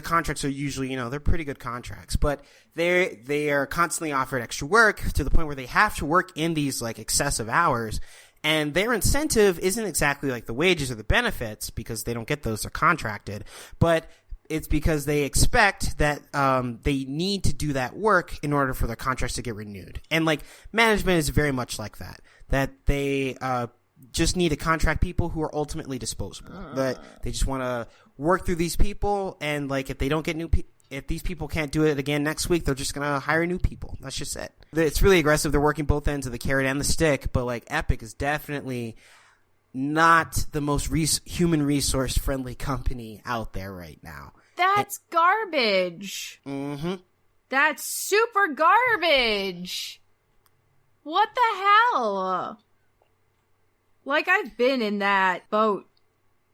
contracts are usually, they're pretty good contracts, but they are constantly offered extra work to the point where they have to work in these, like, excessive hours. And their incentive isn't exactly like the wages or the benefits, because they don't get those, they're contracted, but it's because they expect that they need to do that work in order for their contracts to get renewed. And, like, management is very much like that they just need to contract people who are ultimately disposable. That they just want to work through these people, and, like, if they don't get if these people can't do it again next week, they're just going to hire new people. That's just it. It's really aggressive. They're working both ends of the carrot and the stick, but, like, Epic is definitely not the most human resource friendly company out there right now.
That's garbage.
Mm-hmm.
That's super garbage. What the hell? Like, I've been in that boat.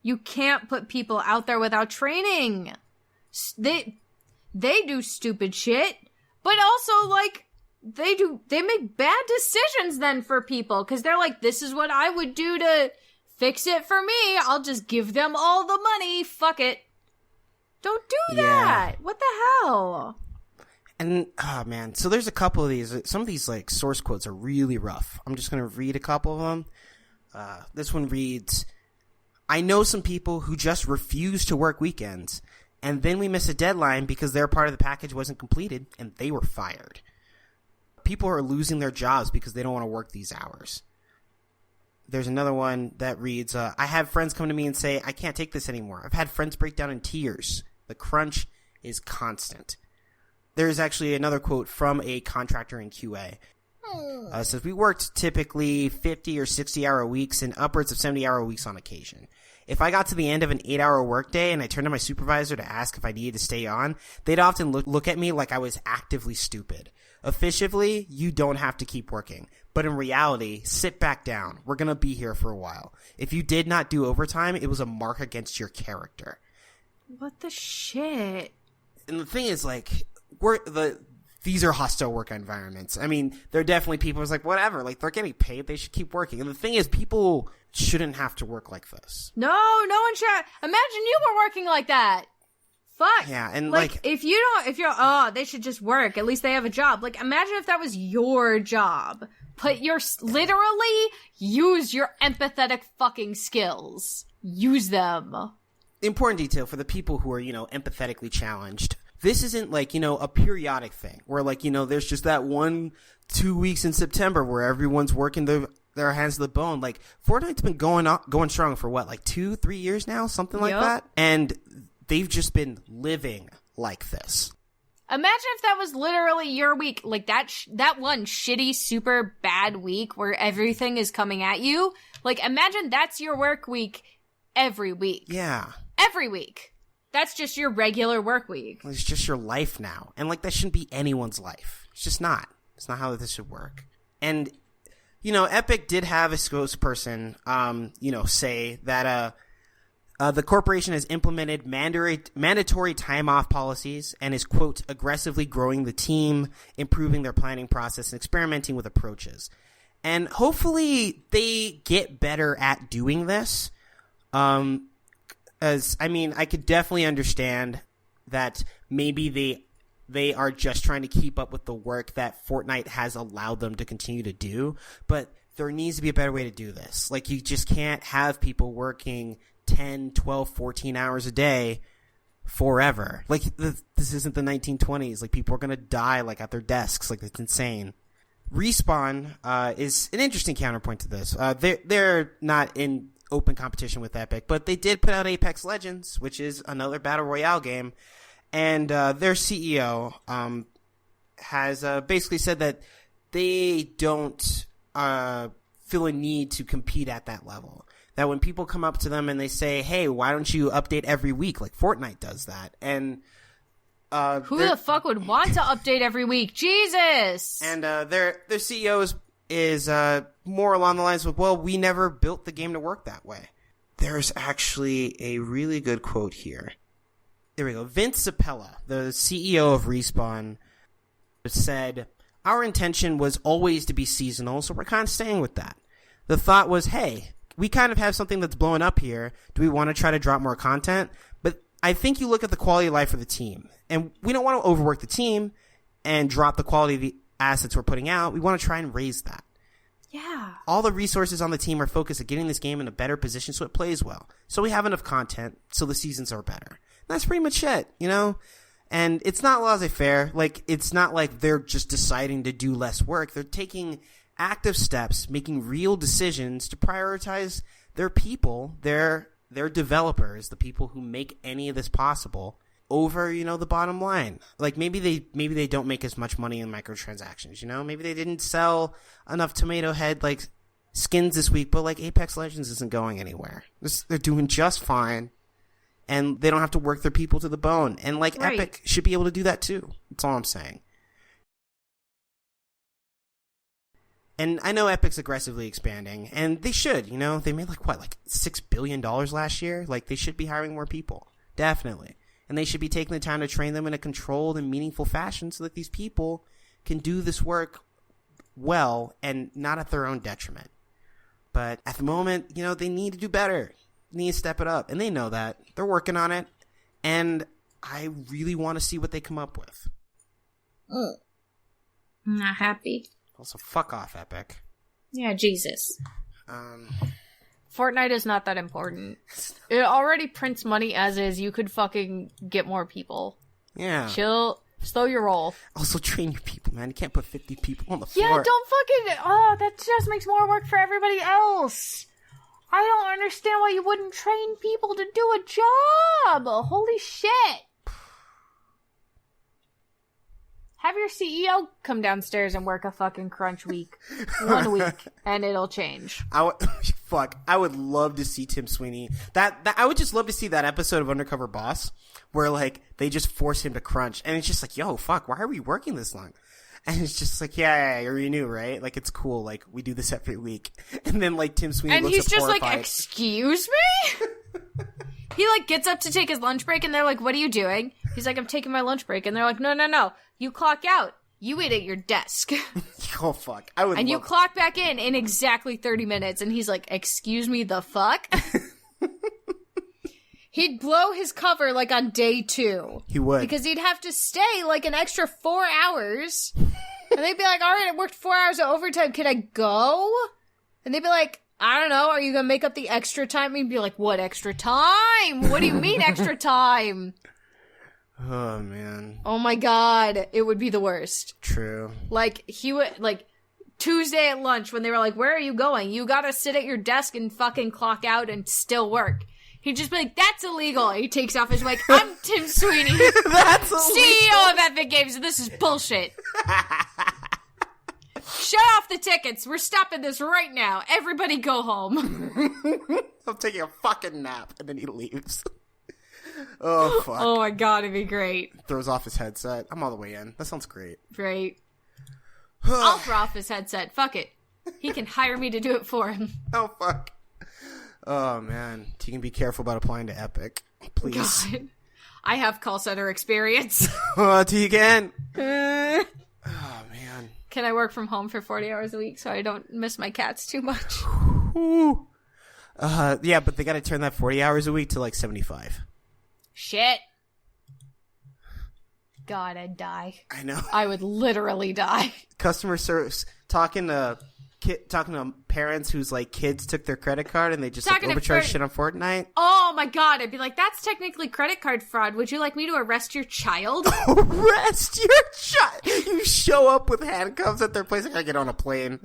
You can't put people out there without training. They do stupid shit, but also, like, they make bad decisions then for people, because they're like, this is what I would do to fix it for me. I'll just give them all the money. Fuck it. Don't do that. What the hell?
And, oh man, so there's a couple of these. Some of these, like, source quotes are really rough. I'm just going to read a couple of them. This one reads, "I know some people who just refuse to work weekends, and then we miss a deadline because their part of the package wasn't completed, and they were fired. People are losing their jobs because they don't want to work these hours." There's another one that reads, "I have friends come to me and say, I can't take this anymore. I've had friends break down in tears. The crunch is constant." There's actually another quote from a contractor in QA. It says, "We worked typically 50 or 60-hour weeks and upwards of 70-hour weeks on occasion. If I got to the end of an 8-hour workday and I turned to my supervisor to ask if I needed to stay on, they'd often look at me like I was actively stupid. Officially, you don't have to keep working. But in reality, sit back down. We're going to be here for a while. If you did not do overtime, it was a mark against your character."
What the shit?
And the thing is, like, these are hostile work environments. I mean, there are definitely people who's like, whatever, like, they're getting paid, they should keep working. And the thing is, people shouldn't have to work like this.
No one should. Imagine you were working like that. Fuck.
Yeah, and
like if you're, they should just work. At least they have a job. Like, imagine if that was your job. Literally use your empathetic fucking skills. Use them.
Important detail for the people who are, empathetically challenged. This isn't like, a periodic thing where like, there's just that 1-2 weeks in September where everyone's working their hands to the bone. Like, Fortnite's been going strong for what, like 2-3 years now? Something like that. And they've just been living like this.
Imagine if that was literally your week, like that one shitty, super bad week where everything is coming at you. Like, imagine that's your work week every week.
Yeah.
Every week. That's just your regular work week.
It's just your life now. And, like, that shouldn't be anyone's life. It's just not. It's not how this should work. And, Epic did have a spokesperson, say that the corporation has implemented mandatory time-off policies and is, quote, aggressively growing the team, improving their planning process, and experimenting with approaches. And hopefully they get better at doing this. I could definitely understand that maybe they are just trying to keep up with the work that Fortnite has allowed them to continue to do, but there needs to be a better way to do this. Like, you just can't have people working 10, 12, 14 hours a day forever. Like, this isn't the 1920s. Like, people are going to die, like, at their desks. Like, it's insane. Respawn is an interesting counterpoint to this. They're not in open competition with Epic, but they did put out Apex Legends, which is another battle royale game, and their CEO has basically said that they don't feel a need to compete at that level. That when people come up to them and they say, hey, why don't you update every week, like Fortnite does that, and
who the fuck would want to update every week? Jesus!
And their CEO is more along the lines of, well, we never built the game to work that way. There's actually a really good quote here. There we go. Vince Zappella, the CEO of Respawn, said, our intention was always to be seasonal, so we're kind of staying with that. The thought was, hey, we kind of have something that's blowing up here. Do we want to try to drop more content? But I think you look at the quality of life of the team, and we don't want to overwork the team and drop the quality of the assets we're putting out. We want to try and raise that.
Yeah.
All the resources on the team are focused at getting this game in a better position so it plays well. So we have enough content so the seasons are better. And that's pretty much it, And it's not laissez-faire. Like, it's not like they're just deciding to do less work. They're taking active steps, making real decisions to prioritize their people, their developers, the people who make any of this possible, over, the bottom line. Like, maybe they don't make as much money in microtransactions, Maybe they didn't sell enough Tomato Head, like, skins this week, but, like, Apex Legends isn't going anywhere. They're doing just fine, and they don't have to work their people to the bone. And, like, right. Epic should be able to do that, too. That's all I'm saying. And I know Epic's aggressively expanding, and they should, They made, like $6 billion last year? Like, they should be hiring more people. Definitely. And they should be taking the time to train them in a controlled and meaningful fashion so that these people can do this work well and not at their own detriment. But at the moment, they need to do better. They need to step it up. And they know that. They're working on it. And I really want to see what they come up with.
I'm not happy.
Also, fuck off, Epic.
Yeah, Jesus. Fortnite is not that important. It already prints money as is. You could fucking get more people.
Yeah.
Chill. Slow your roll.
Also, train your people, man. You can't put 50 people on the floor.
Yeah, don't fucking... Oh, that just makes more work for everybody else. I don't understand why you wouldn't train people to do a job. Holy shit. Have your CEO come downstairs and work a fucking crunch week. 1 week, and it'll change.
I would love to see Tim Sweeney. I would just love to see that episode of Undercover Boss where, like, they just force him to crunch. And it's just like, yo, fuck, why are we working this long? And it's just like, yeah, you're new, right? Like, it's cool. Like, we do this every week. And then, like, Tim Sweeney looks horrified.
And he's just like, excuse me? He, like, gets up to take his lunch break, and they're like, what are you doing? He's like, I'm taking my lunch break. And they're like, no. You clock out. you eat at your desk.
Oh, fuck. I would
And you
love
clock back in exactly 30 minutes. And he's like, excuse me, the fuck? He'd blow his cover, like, on day 2.
He would.
Because he'd have to stay, like, an extra 4 hours. And they'd be like, all right, I worked 4 hours of overtime. Can I go? And they'd be like, I don't know. Are you going to make up the extra time? And he'd be like, what extra time? What do you mean extra time?
Oh, man.
Oh, my God. It would be the worst.
True.
Like, he would, like, Tuesday at lunch when they were like, where are you going? You got to sit at your desk and fucking clock out and still work. He'd just be like, that's illegal. He takes off his mic. I'm Tim Sweeney.
That's illegal.
CEO of Epic Games. This is bullshit. Shut off the tickets. We're stopping this right now. Everybody go home.
I'm taking a fucking nap. And then he leaves. Oh, fuck.
Oh, my God. It'd be great.
Throws off his headset. I'm all the way in. That sounds great.
Great. I'll throw off his headset. Fuck it. He can hire me to do it for him.
Oh, fuck. Oh, man. Tegan, be careful about applying to Epic. Please.
God. I have call center experience.
Oh, Tegan. Oh, man.
Can I work from home for 40 hours a week so I don't miss my cats too much?
Ooh. Yeah, but they got to turn that 40 hours a week to like 75.
Shit. God, I'd die.
I know.
I would literally die.
Customer service, talking to parents whose like kids took their credit card and they just like overcharged shit on Fortnite.
Oh my God, I'd be like, that's technically credit card fraud. Would you like me to arrest your child?
Arrest your child! You show up with handcuffs at their place. I gotta get on a plane.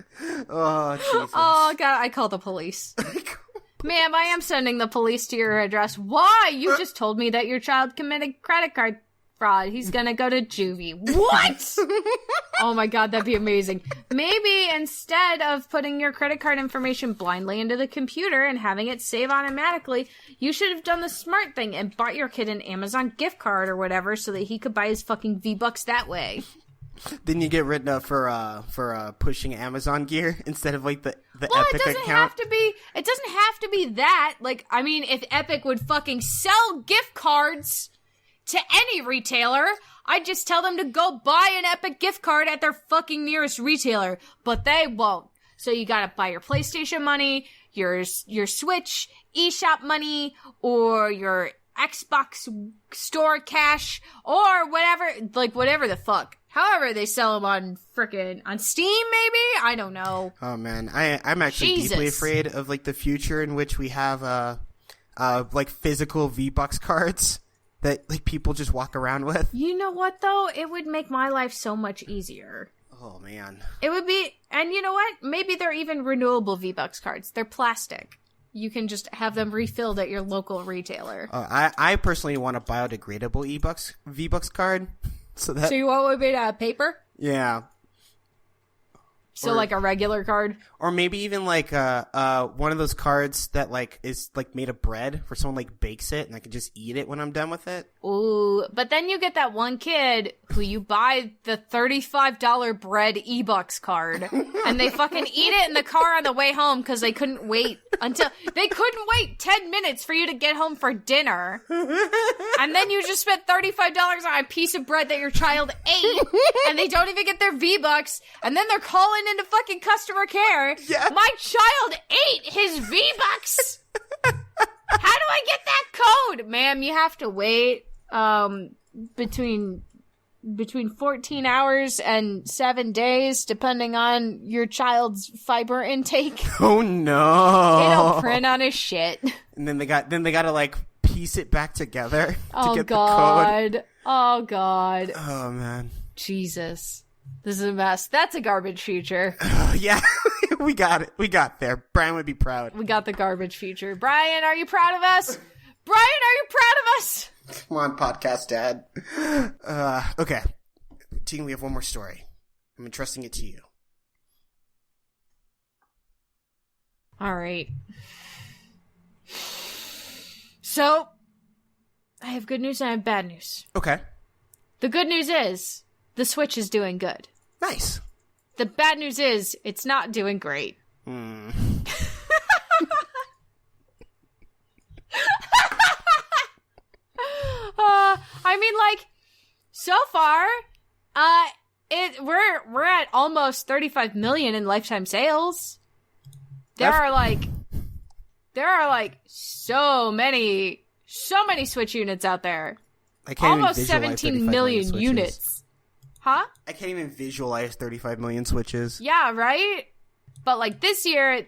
Oh, Jesus.
Oh God, I call the police. Ma'am, I am sending the police to your address. Why? You just told me that your child committed credit card fraud. He's gonna go to juvie. What? Oh my God, that'd be amazing. Maybe instead of putting your credit card information blindly into the computer and having it save automatically, you should have done the smart thing and bought your kid an Amazon gift card or whatever so that he could buy his fucking V-Bucks that way.
Then you get written up for pushing Amazon gear instead of like the
Well,
Epic
it doesn't
account.
have to be that. Like, I mean, if Epic would fucking sell gift cards to any retailer, I'd just tell them to go buy an Epic gift card at their fucking nearest retailer. But they won't. So you gotta buy your PlayStation money, your Switch eShop money, or your Xbox store cash, or whatever the fuck. However they sell them on Steam, maybe? I don't know.
Oh man, I'm actually deeply afraid of like the future in which we have like physical V-Bucks cards that like people just walk around with.
You know what though? It would make my life so much easier.
Oh man.
It would be, and you know what? Maybe they're even renewable V-Bucks cards. They're plastic. You can just have them refilled at your local retailer.
I personally want a biodegradable V-Bucks card. So
you want it paper?
Yeah.
So like a regular card?
Or maybe even like one of those cards that like is like made of bread where someone like bakes it and I can just eat it when I'm done with it.
Ooh, but then you get that one kid who you buy the $35 bread e-bucks card and they fucking eat it in the car on the way home because they couldn't wait 10 minutes for you to get home for dinner. And then you just spent $35 on a piece of bread that your child ate and they don't even get their V-Bucks and then they're calling into fucking customer care.
Yeah.
My child ate his V-Bucks. How do I get that code? Ma'am, you have to wait between 14 hours and 7 days, depending on your child's fiber intake.
Oh no.
They don't print on his shit.
And then they gotta like piece it back together to get
God.
the code.
Oh God.
Oh man.
Jesus. This is a mess. That's a garbage feature.
Yeah. We got it. We got there. Brian would be proud.
We got the garbage feature. Brian, are you proud of us? Brian, are you proud of us?
Come on, podcast dad. Okay. Tegan, we have one more story. I'm entrusting it to you.
All right. So, I have good news and I have bad news.
Okay.
The good news is, the Switch is doing good.
Nice.
The bad news is, it's not doing great. I mean, like, so far, we're at almost 35 million in lifetime sales. There are like so many Switch units out there.
I can't
almost
even visualize
17 million units. Huh?
I can't even visualize 35 million Switches.
Yeah, right? But like this year,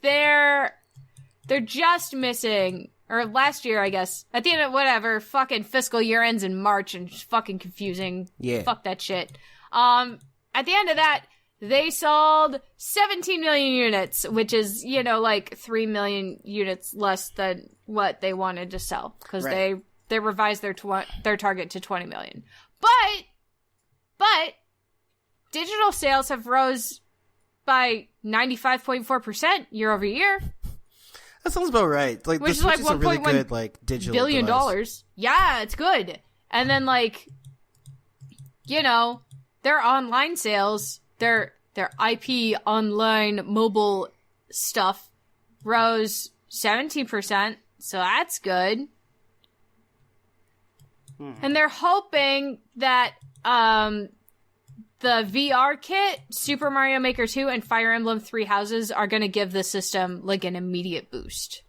they're just missing, or last year, I guess, at the end of whatever, fucking fiscal year ends in March and it's fucking confusing.
Yeah.
Fuck that shit. At the end of that, they sold 17 million units, which is, like 3 million units less than what they wanted to sell. Because they revised their target to 20 million. But digital sales have rose by 95.4% year over year.
That sounds about right. Like,
which
the Switch
is like
a really good, like, digital
billion
device.
dollars. Yeah, it's good. And then, like, their online sales, their IP online mobile stuff rose 17%. So that's good. And they're hoping that the VR kit, Super Mario Maker 2, and Fire Emblem Three Houses are going to give the system, like, an immediate boost.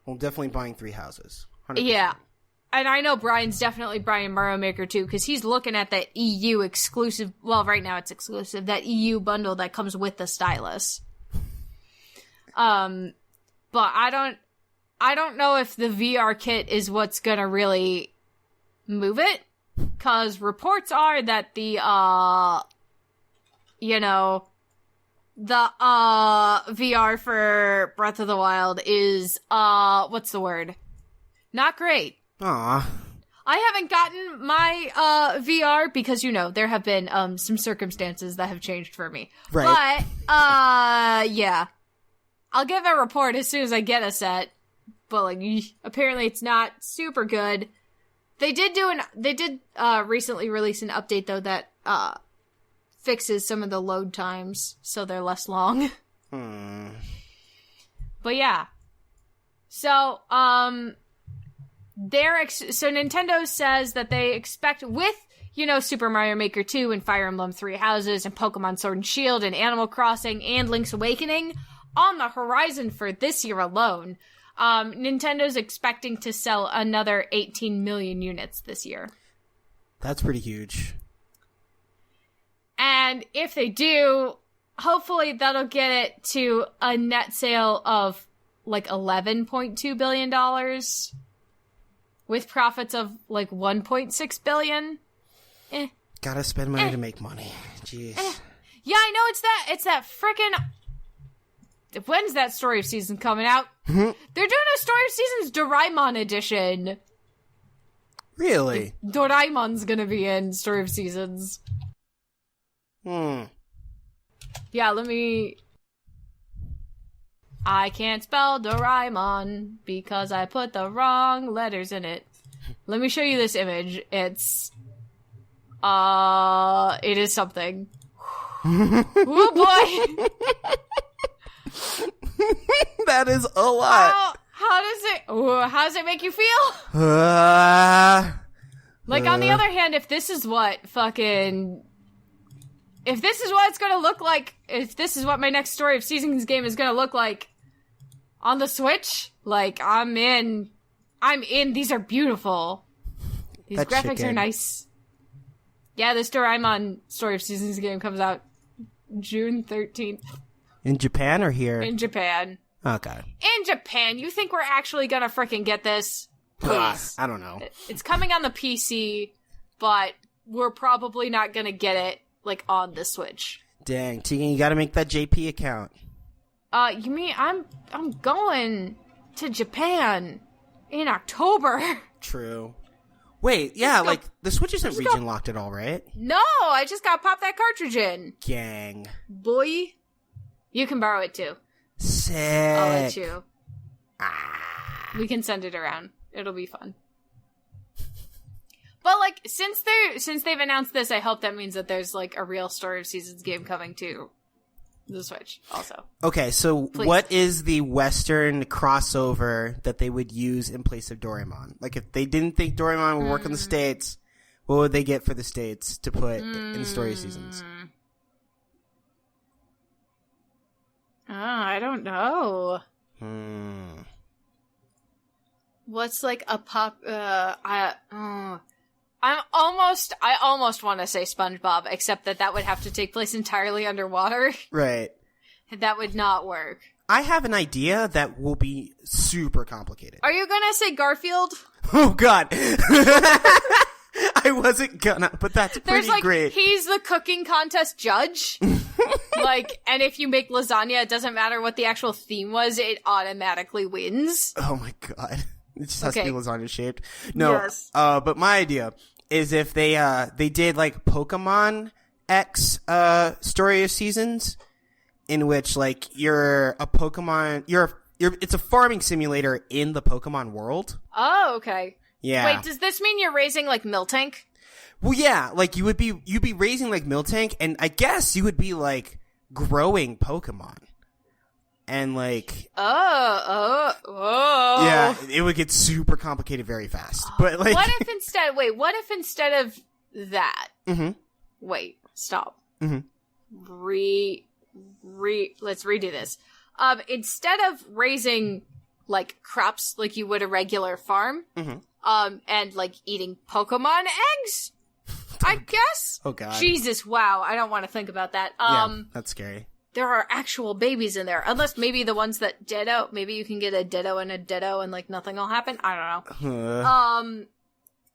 Well, definitely buying 3 houses. 100%.
Yeah. And I know Brian's definitely buying Mario Maker 2, because he's looking at that EU exclusive, well, right now it's exclusive, that EU bundle that comes with the stylus. But I don't know if the VR kit is what's going to really move it, because reports are that the VR for Breath of the Wild is, what's the word? Not great.
Aw.
I haven't gotten my, VR because, there have been, some circumstances that have changed for me.
Right.
But, yeah. I'll give a report as soon as I get a set. But, like, apparently it's not super good. They did recently release an update, though, that, fixes some of the load times, so they're less long. But yeah. So, so Nintendo says that they expect with, Super Mario Maker 2 and Fire Emblem Three Houses and Pokemon Sword and Shield and Animal Crossing and Link's Awakening on the horizon for this year alone, Nintendo's expecting to sell another 18 million units this year.
That's pretty huge.
And if they do, hopefully that'll get it to a net sale of like $11.2 billion with profits of like $1.6 billion.
Gotta spend money to make money. Jeez.
Yeah, I know it's that frickin'... When's that Story of Season coming out? They're doing a Story of Seasons Doraemon edition.
Really?
Doraemon's gonna be in Story of Seasons. Yeah, I can't spell Doraemon because I put the wrong letters in it. Let me show you this image. It is something. Oh boy!
That is a lot.
How does it make you feel? Like, on the other hand, if this is what it's gonna look like, if this is what my next Story of Seasons game is gonna look like on the Switch, like, I'm in. These are beautiful. These graphics are nice. Yeah, this Doraemon Story of Seasons game comes out June 13th.
In Japan or here?
In Japan.
Okay.
In Japan. You think we're actually gonna frickin' get this? Please.
I don't know.
It's coming on the PC, but we're probably not gonna get it, like, on the Switch.
Dang, Tegan, you gotta make that JP account.
You mean I'm going to Japan in October. True.
Wait, yeah, like, the Switch isn't region locked at all, right?
No, I just gotta pop that cartridge in.
Gang.
Boy. You can borrow it too.
Sick.
I'll let you. We can send it around. It'll be fun. But, like, since they've announced this, I hope that means that there's, like, a real Story of Seasons game coming to the Switch also.
Okay, so please. What is the Western crossover that they would use in place of Doraemon? Like, if they didn't think Doraemon would work in the States, What would they get for the states to put in story seasons?
Oh, I don't know. What's like a pop? I almost want to say SpongeBob, except that would have to take place entirely underwater.
Right.
That would not work.
I have an idea that will be super complicated.
Are you gonna say Garfield?
Oh, God. I wasn't gonna, but that's pretty great.
He's the cooking contest judge. And if you make lasagna, it doesn't matter what the actual theme was, it automatically wins.
Oh my God. It just has to be lasagna shaped. No, yes. But my idea is if they did like Pokemon X, story of seasons, in which like you're a Pokemon, it's a farming simulator in the Pokemon world.
Oh, okay.
Yeah.
Wait, does this mean you're raising like Miltank?
Well, yeah, like you'd be raising like Miltank, and I guess you would be like growing Pokemon. And like yeah, it would get super complicated very fast. But like
what if instead of that wait, stop. Let's redo this. Instead of raising like crops like you would a regular farm, and like eating Pokemon eggs, I guess.
Oh God.
Jesus, wow, I don't want to think about that.
Yeah, that's scary.
There are actual babies in there. Unless maybe the ones that ditto, maybe you can get a ditto and like nothing will happen. I don't know.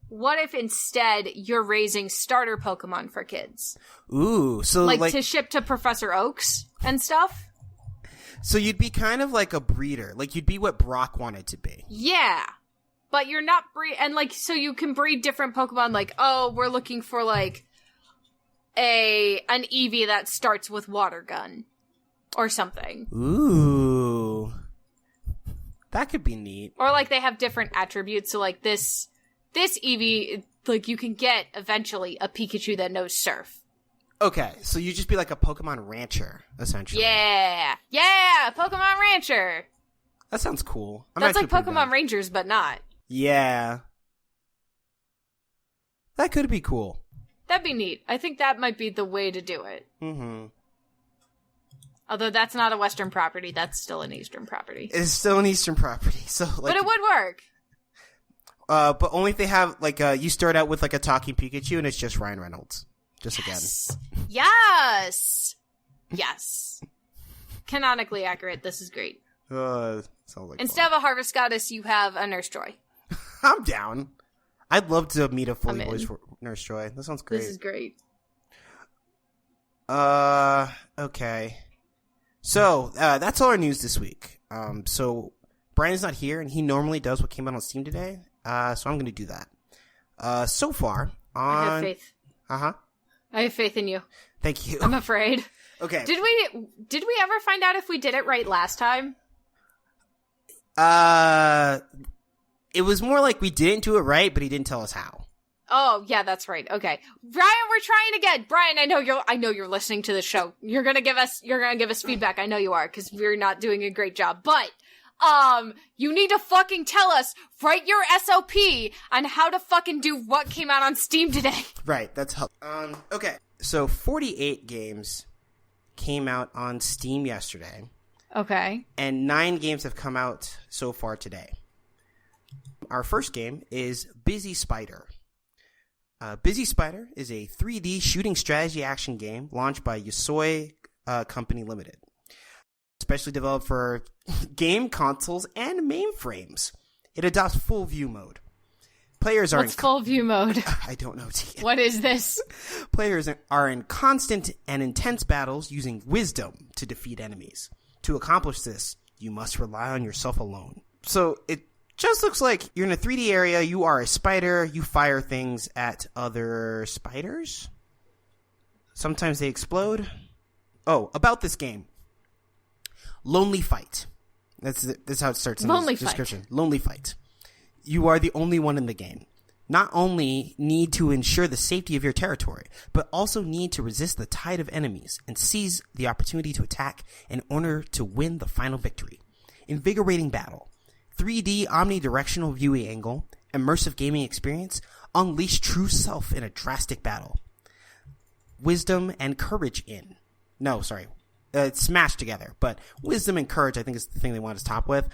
What if instead you're raising starter Pokemon for kids?
Ooh, so like
to ship to Professor Oaks and stuff?
So you'd be kind of like a breeder. Like you'd be what Brock wanted to be.
Yeah. But you're not and like, so you can breed different Pokemon, like, oh, we're looking for like an Eevee that starts with water gun or something.
Ooh. That could be neat.
Or like they have different attributes. So like this Eevee, like you can get eventually a Pikachu that knows surf.
Okay, so you just be like a Pokemon rancher, essentially.
Yeah, Pokemon rancher.
That sounds cool.
That's like Pokemon Rangers, but not.
Yeah. That could be cool.
That'd be neat. I think that might be the way to do it. Although that's not a Western property, that's still an Eastern property.
It's still an Eastern property, so like.
But it would work.
But only if they have like you start out with like a talking Pikachu and it's just Ryan Reynolds, just again.
Yes. Canonically accurate. This is great.
Sounds like
instead of a Harvest Goddess, you have a Nurse Joy.
I'm down. I'd love to meet a fully voiced Nurse Joy. That sounds great.
This is great.
Okay. So, that's all our news this week. So, Brian's not here, and he normally does what came out on Steam today. So I'm going to do that. So far,
I have faith. I have faith in you.
Thank you.
I'm afraid.
Okay.
Did we ever find out if we did it right last time?
It was more like we didn't do it right, but he didn't tell us how.
Oh, yeah, that's right. Okay. Brian, we're trying again. Brian, I know you're listening to the show. You're going to give us feedback. I know you are, because we're not doing a great job. But you need to fucking tell us, write your SOP on how to fucking do what came out on Steam today.
Right, that's helpful. Okay. So 48 games came out on Steam yesterday.
Okay.
And 9 games have come out so far today. Our first game is Busy Spider. Busy Spider is a 3D shooting strategy action game launched by Yosoi Company Limited. Especially developed for game consoles and mainframes. It adopts full view mode. Players are
What's full view mode?
I don't know, Tegan.
What is this?
Players are in constant and intense battles using wisdom to defeat enemies. To accomplish this, you must rely on yourself alone. So it just looks like you're in a 3D area, you are a spider, you fire things at other spiders. Sometimes they explode. Oh, about this game. Lonely Fight. That's how it starts in the description. Lonely Fight. You are the only one in the game. Not only need to ensure the safety of your territory, but also need to resist the tide of enemies and seize the opportunity to attack in order to win the final victory. Invigorating battle. 3D omnidirectional viewing angle, immersive gaming experience, Unleash true self in a drastic battle. Wisdom and courage in. No, sorry. It's smashed together, but wisdom and courage I think is the thing they want to top with.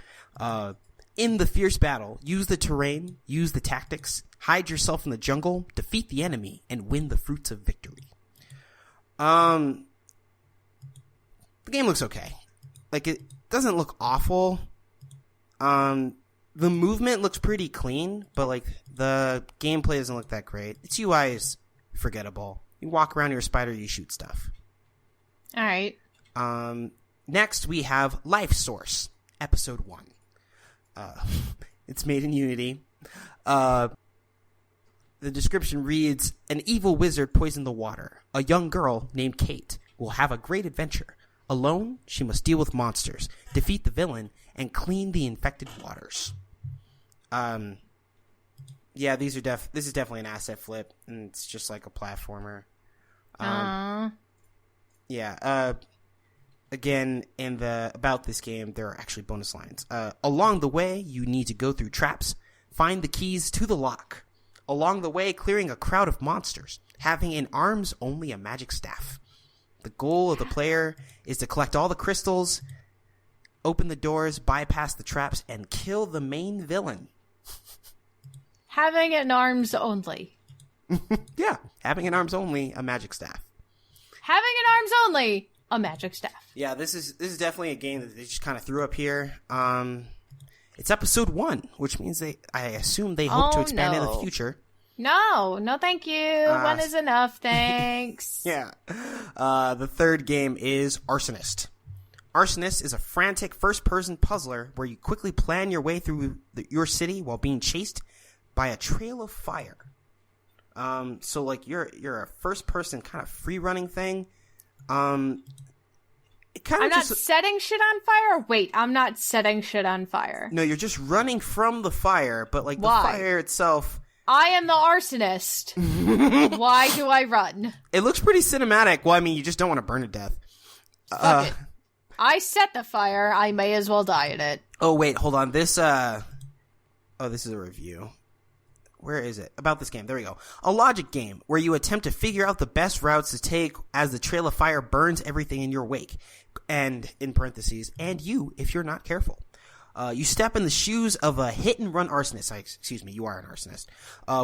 In the fierce battle, use the terrain, use the tactics, hide yourself in the jungle, defeat the enemy, and win the fruits of victory. The game looks okay. Like, it doesn't look awful. The movement looks pretty clean, but like the gameplay doesn't look that great. Its UI is forgettable. You walk around, you're a spider, you shoot stuff.
All right.
Next, we have Life Source, Episode 1. It's made in Unity. The description reads, an evil wizard poisoned the water. A young girl named Kate will have a great adventure. Alone, she must deal with monsters, defeat the villain, and clean the infected waters. Yeah, this is definitely an asset flip, and it's just like a platformer. Yeah, again, about this game, there are actually bonus lines. Along the way, you need to go through traps, find the keys to the lock. Along the way, clearing a crowd of monsters, having in arms only a magic staff. The goal of the player is to collect all the crystals, open the doors, bypass the traps, and kill the main villain.
Having in arms only.
Yeah, having in arms only a magic staff.
Having in arms only a magic staff.
Yeah, this is definitely a game that they just kind of threw up here. It's episode 1, which means I assume they hope to expand in the future.
No, thank you. 1 is enough, thanks.
Yeah. The third game is Arsonist. Arsonist is a frantic first-person puzzler where you quickly plan your way through your city while being chased by a trail of fire. So like you're a first-person kind of free-running thing.
I'm not setting shit on fire? Wait, I'm not setting shit on fire.
No, you're just running from the fire, but like
Why?
The fire itself...
I am the arsonist. Why do I run?
It looks pretty cinematic. Well, I mean, you just don't want to burn to death.
Fuck it. I set the fire. I may as well die in it.
Oh, wait, hold on. This is a review. Where is it? About this game. There we go. A logic game where you attempt to figure out the best routes to take as the trail of fire burns everything in your wake. And, in parentheses, and you, if you're not careful. You step in the shoes of a hit-and-run arsonist. Excuse me, you are an arsonist.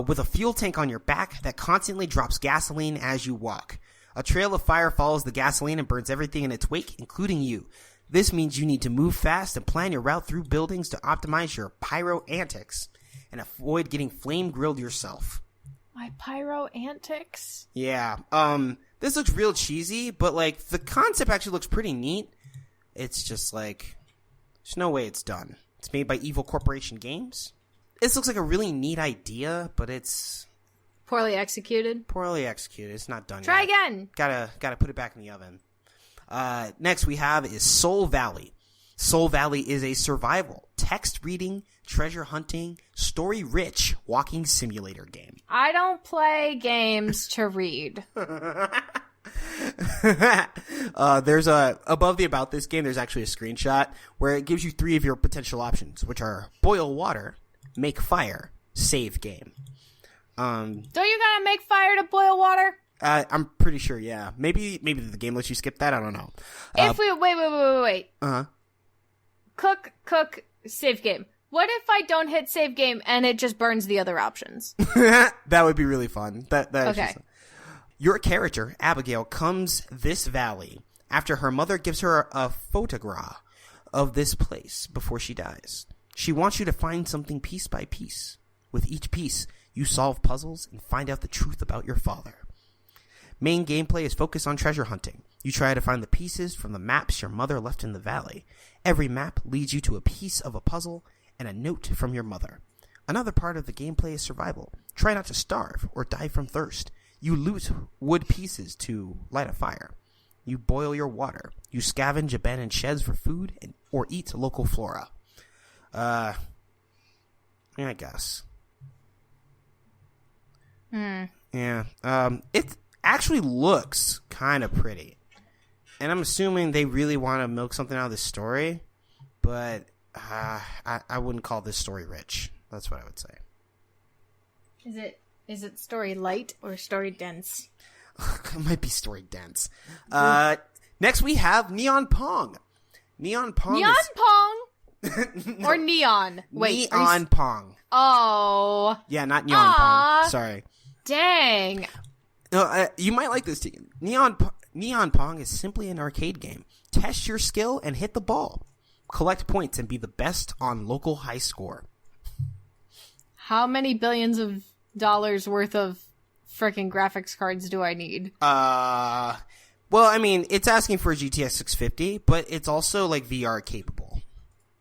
With a fuel tank on your back that constantly drops gasoline as you walk. A trail of fire follows the gasoline and burns everything in its wake, including you. This means you need to move fast and plan your route through buildings to optimize your pyro antics and avoid getting flame-grilled yourself.
My pyro antics?
Yeah. This looks real cheesy, but, like, the concept actually looks pretty neat. It's just, like... There's no way it's done. It's made by Evil Corporation Games. This looks like a really neat idea, but it's...
Poorly executed?
Poorly executed. It's not done
Try
yet.
again!
Gotta put it back in the oven. Next we have is Soul Valley. Soul Valley is a survival, text reading, treasure hunting, story-rich walking simulator game.
I don't play games to read.
There's above the about this game, there's actually a screenshot where it gives you 3 of your potential options, which are boil water, make fire, save game.
Don't you gotta make fire to boil water?
I'm pretty sure, yeah. Maybe the game lets you skip that. I don't know.
If we wait. Cook, save game. What if I don't hit save game and it just burns the other options?
That would be really fun. That
okay.
Your character, Abigail, comes this valley after her mother gives her a photograph of this place before she dies. She wants you to find something piece by piece. With each piece, you solve puzzles and find out the truth about your father. Main gameplay is focused on treasure hunting. You try to find the pieces from the maps your mother left in the valley. Every map leads you to a piece of a puzzle and a note from your mother. Another part of the gameplay is survival. Try not to starve or die from thirst. You loot wood pieces to light a fire. You boil your water. You scavenge abandoned sheds for food or eat local flora. I guess. Yeah. It actually looks kind of pretty. And I'm assuming they really want to milk something out of this story. But I wouldn't call this story rich. That's what I would say.
Is Is it story light or story dense?
It might be story dense. Next we have Neon Pong. Neon Pong.
Neon Pong?
No.
Or Neon? Wait.
Neon Pong.
Oh.
Yeah, not Neon Pong. Sorry.
Dang.
No, you might like this team. Neon Pong is simply an arcade game. Test your skill and hit the ball. Collect points and be the best on local high score.
How many billions of dollars worth of frickin' graphics cards do I need?
Well, I mean, it's asking for a GTX 650, but it's also like VR capable.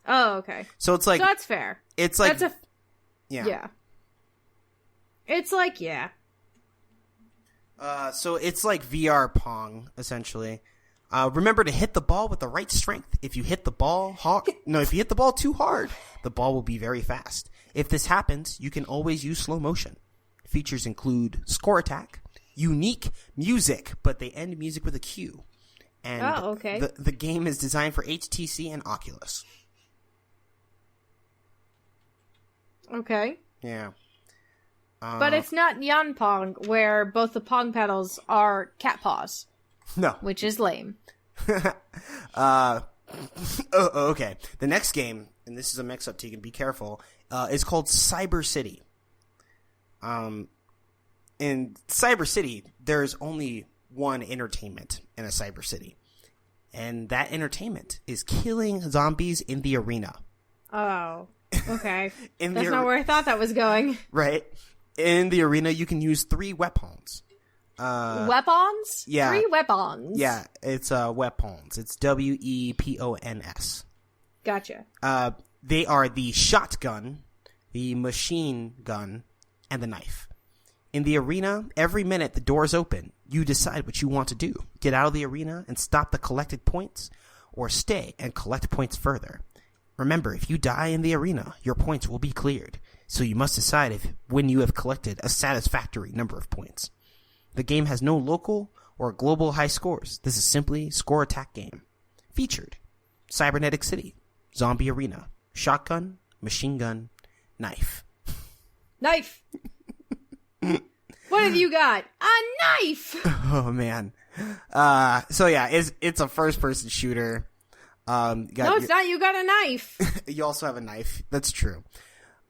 Oh, okay.
So it's like,
so that's fair.
It's like,
yeah. It's like, yeah.
So it's like VR Pong, essentially. Remember to hit the ball with the right strength. If you hit the ball if you hit the ball too hard, the ball will be very fast. If this happens, you can always use slow motion. Features include score attack, unique music, but they end music with a Q. And
okay.
The game is designed for HTC and Oculus.
Okay.
Yeah.
But it's not Neon Pong, where both the Pong pedals are cat paws.
No.
Which is lame.
Okay. The next game, and this is a mix-up, Tegan, be careful, is called Cyber City. In Cyber City, there's only one entertainment in a Cyber City. And that entertainment is killing zombies in the arena.
Oh, okay. That's not where I thought that was going.
Right. In the arena, you can use 3 weapons.
Weapons?
Yeah.
3 weapons.
Yeah, it's weapons. It's WEPONS.
Gotcha.
They are the shotgun, the machine gun, and the knife. In the arena, every minute the doors open, you decide what you want to do. Get out of the arena and stop the collected points, or stay and collect points further. Remember, if you die in the arena, your points will be cleared, so you must decide when you have collected a satisfactory number of points. The game has no local or global high scores. This is simply score attack game. Featured: Cybernetic City, Zombie Arena, Shotgun, Machine Gun, Knife.
Knife! What have you got? A knife!
Oh, man. So yeah, it's a first-person shooter.
No, it's not. You got a knife.
You also have a knife. That's true.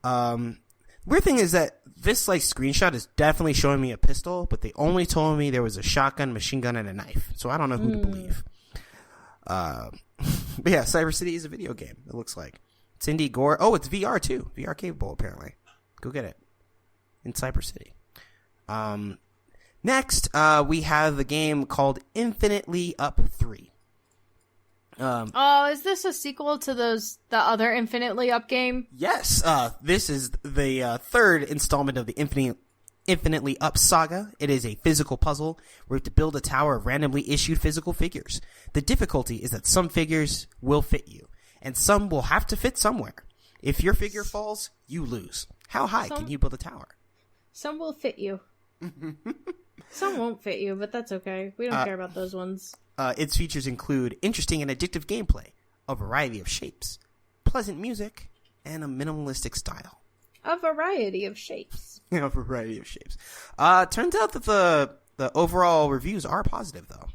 Weird thing is that this screenshot is definitely showing me a pistol, but they only told me there was a shotgun, machine gun, and a knife. So I don't know who to believe. But yeah, Cyber City is a video game. It looks like it's indie gore. Oh, it's VR too. VR capable apparently. Go get it in Cyber City. Next, we have the game called Infinitely Up 3.
Is this a sequel to the other Infinitely Up game?
Yes, this is the third installment of the Infinitely Up saga. It is a physical puzzle where you have to build a tower of randomly issued physical figures. The difficulty is that some figures will fit you, and some will have to fit somewhere. If your figure falls, you lose. How high can you build a tower?
Some will fit you. Some won't fit you, but that's okay. We don't care about those ones.
Its features include interesting and addictive gameplay, a variety of shapes, pleasant music, and a minimalistic style.
A variety of shapes.
A variety of shapes. Turns out that the overall reviews are positive, though.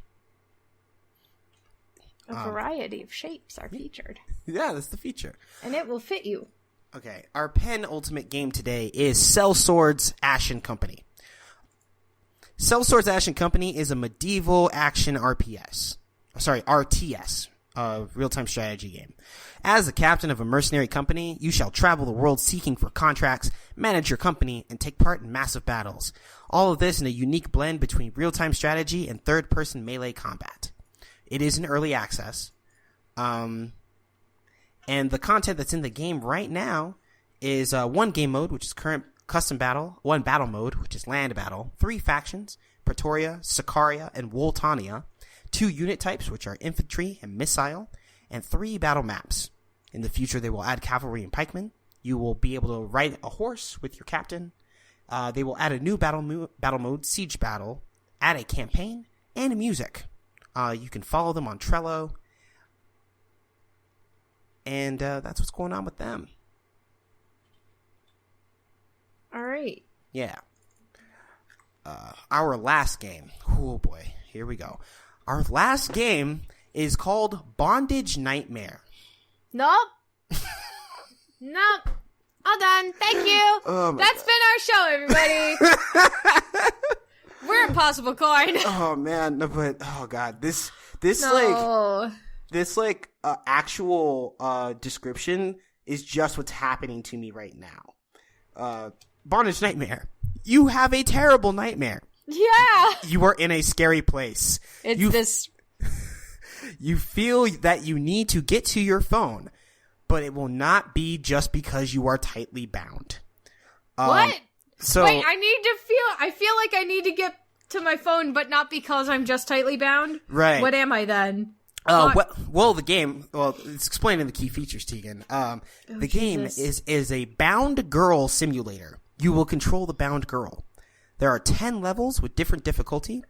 A variety of shapes are featured.
Yeah, that's the feature.
And it will fit you.
Okay, our penultimate game today is Sellsword's Ashen Company. Sellsword's Ashen Company is a medieval action RTS, real-time strategy game. As the captain of a mercenary company, you shall travel the world seeking for contracts, manage your company, and take part in massive battles. All of this in a unique blend between real-time strategy and third-person melee combat. It is in early access. And the content that's in the game right now is one game mode, which is current custom battle, one battle mode, which is land battle, 3 factions, Pretoria, Sicaria, and Woltania, 2 unit types, which are infantry and missile, and 3 battle maps. In the future, they will add cavalry and pikemen. You will be able to ride a horse with your captain. They will add a new battle mode, siege battle, add a campaign, and music. You can follow them on Trello. And that's what's going on with them.
All right.
Yeah. our last game. Oh boy, here we go. Our last game is called Bondage Nightmare.
Nope. Nope. All done. Thank you. That's been our show, everybody. We're Impossible Coin.
Oh man, no, but oh god, this actual description is just what's happening to me right now. Bondage Nightmare. You have a terrible nightmare.
Yeah.
You are in a scary place. You feel that you need to get to your phone, but it will not be just because you are tightly bound.
What?
So
wait, I feel like I need to get to my phone, but not because I'm just tightly bound.
Right.
What am I then?
The game. Well, it's explaining the key features, Tegan. The game is a bound girl simulator. You will control the bound girl. There are 10 levels with different difficulty.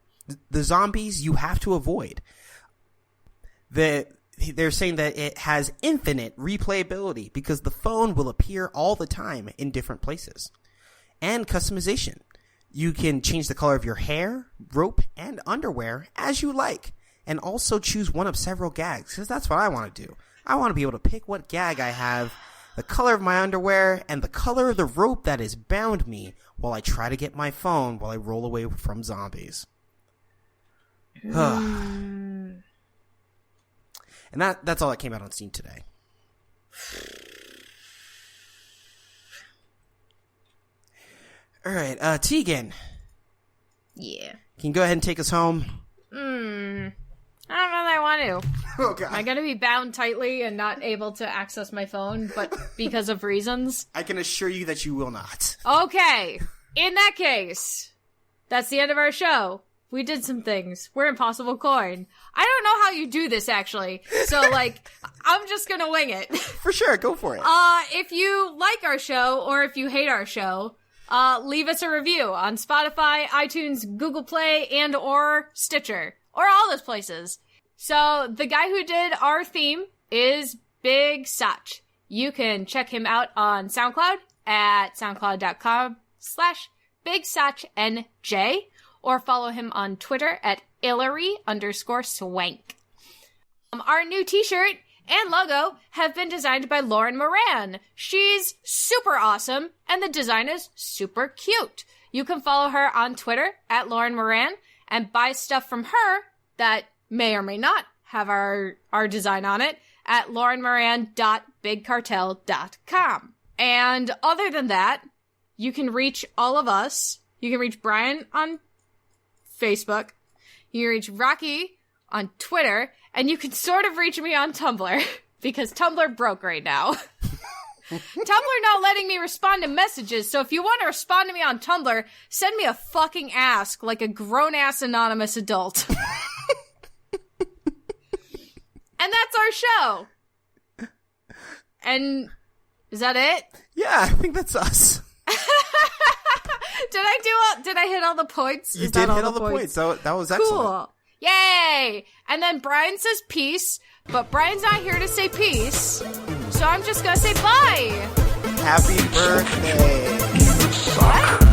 The zombies you have to avoid. They're saying that it has infinite replayability because the phone will appear all the time in different places. And customization. You can change the color of your hair, rope, and underwear as you like. And also choose one of several gags, because that's what I want to do. I want to be able to pick what gag I have, the color of my underwear, and the color of the rope that has bound me while I try to get my phone while I roll away from zombies. And that's all that came out on Steam today. All right, Tegan.
Yeah.
Can you go ahead and take us home?
I don't know that I want to.
Oh, God.
Am I going to be bound tightly and not able to access my phone, but because of reasons?
I can assure you that you will not.
Okay. In that case, that's the end of our show. We did some things. We're Impossible Coin. I don't know how you do this, actually. So, I'm just going to wing it.
For sure. Go for it.
If you like our show or if you hate our show, leave us a review on Spotify, iTunes, Google Play, and or Stitcher. Or all those places. So, the guy who did our theme is Big Sach. You can check him out on SoundCloud at soundcloud.com/BigSachNJ or follow him on Twitter at Hillary_Swank. Our new t-shirt and logo have been designed by Lauren Moran. She's super awesome, and the design is super cute. You can follow her on Twitter at Lauren Moran and buy stuff from her that may or may not have our design on it at laurenmoran.bigcartel.com. And other than that, you can reach all of us. You can reach Brian on Facebook. You can reach Rocky on Twitter. And you can sort of reach me on Tumblr because Tumblr broke right now. Tumblr not letting me respond to messages, so if you want to respond to me on Tumblr, send me a fucking ask like a grown-ass anonymous adult. And that's our show. And is that it?
Yeah, I think that's us.
Did I hit all the points?
You did hit all the points. That was excellent.
Cool. Yay! And then Brian says peace, but Brian's not here to say peace, so I'm just gonna say bye!
Happy birthday!
What?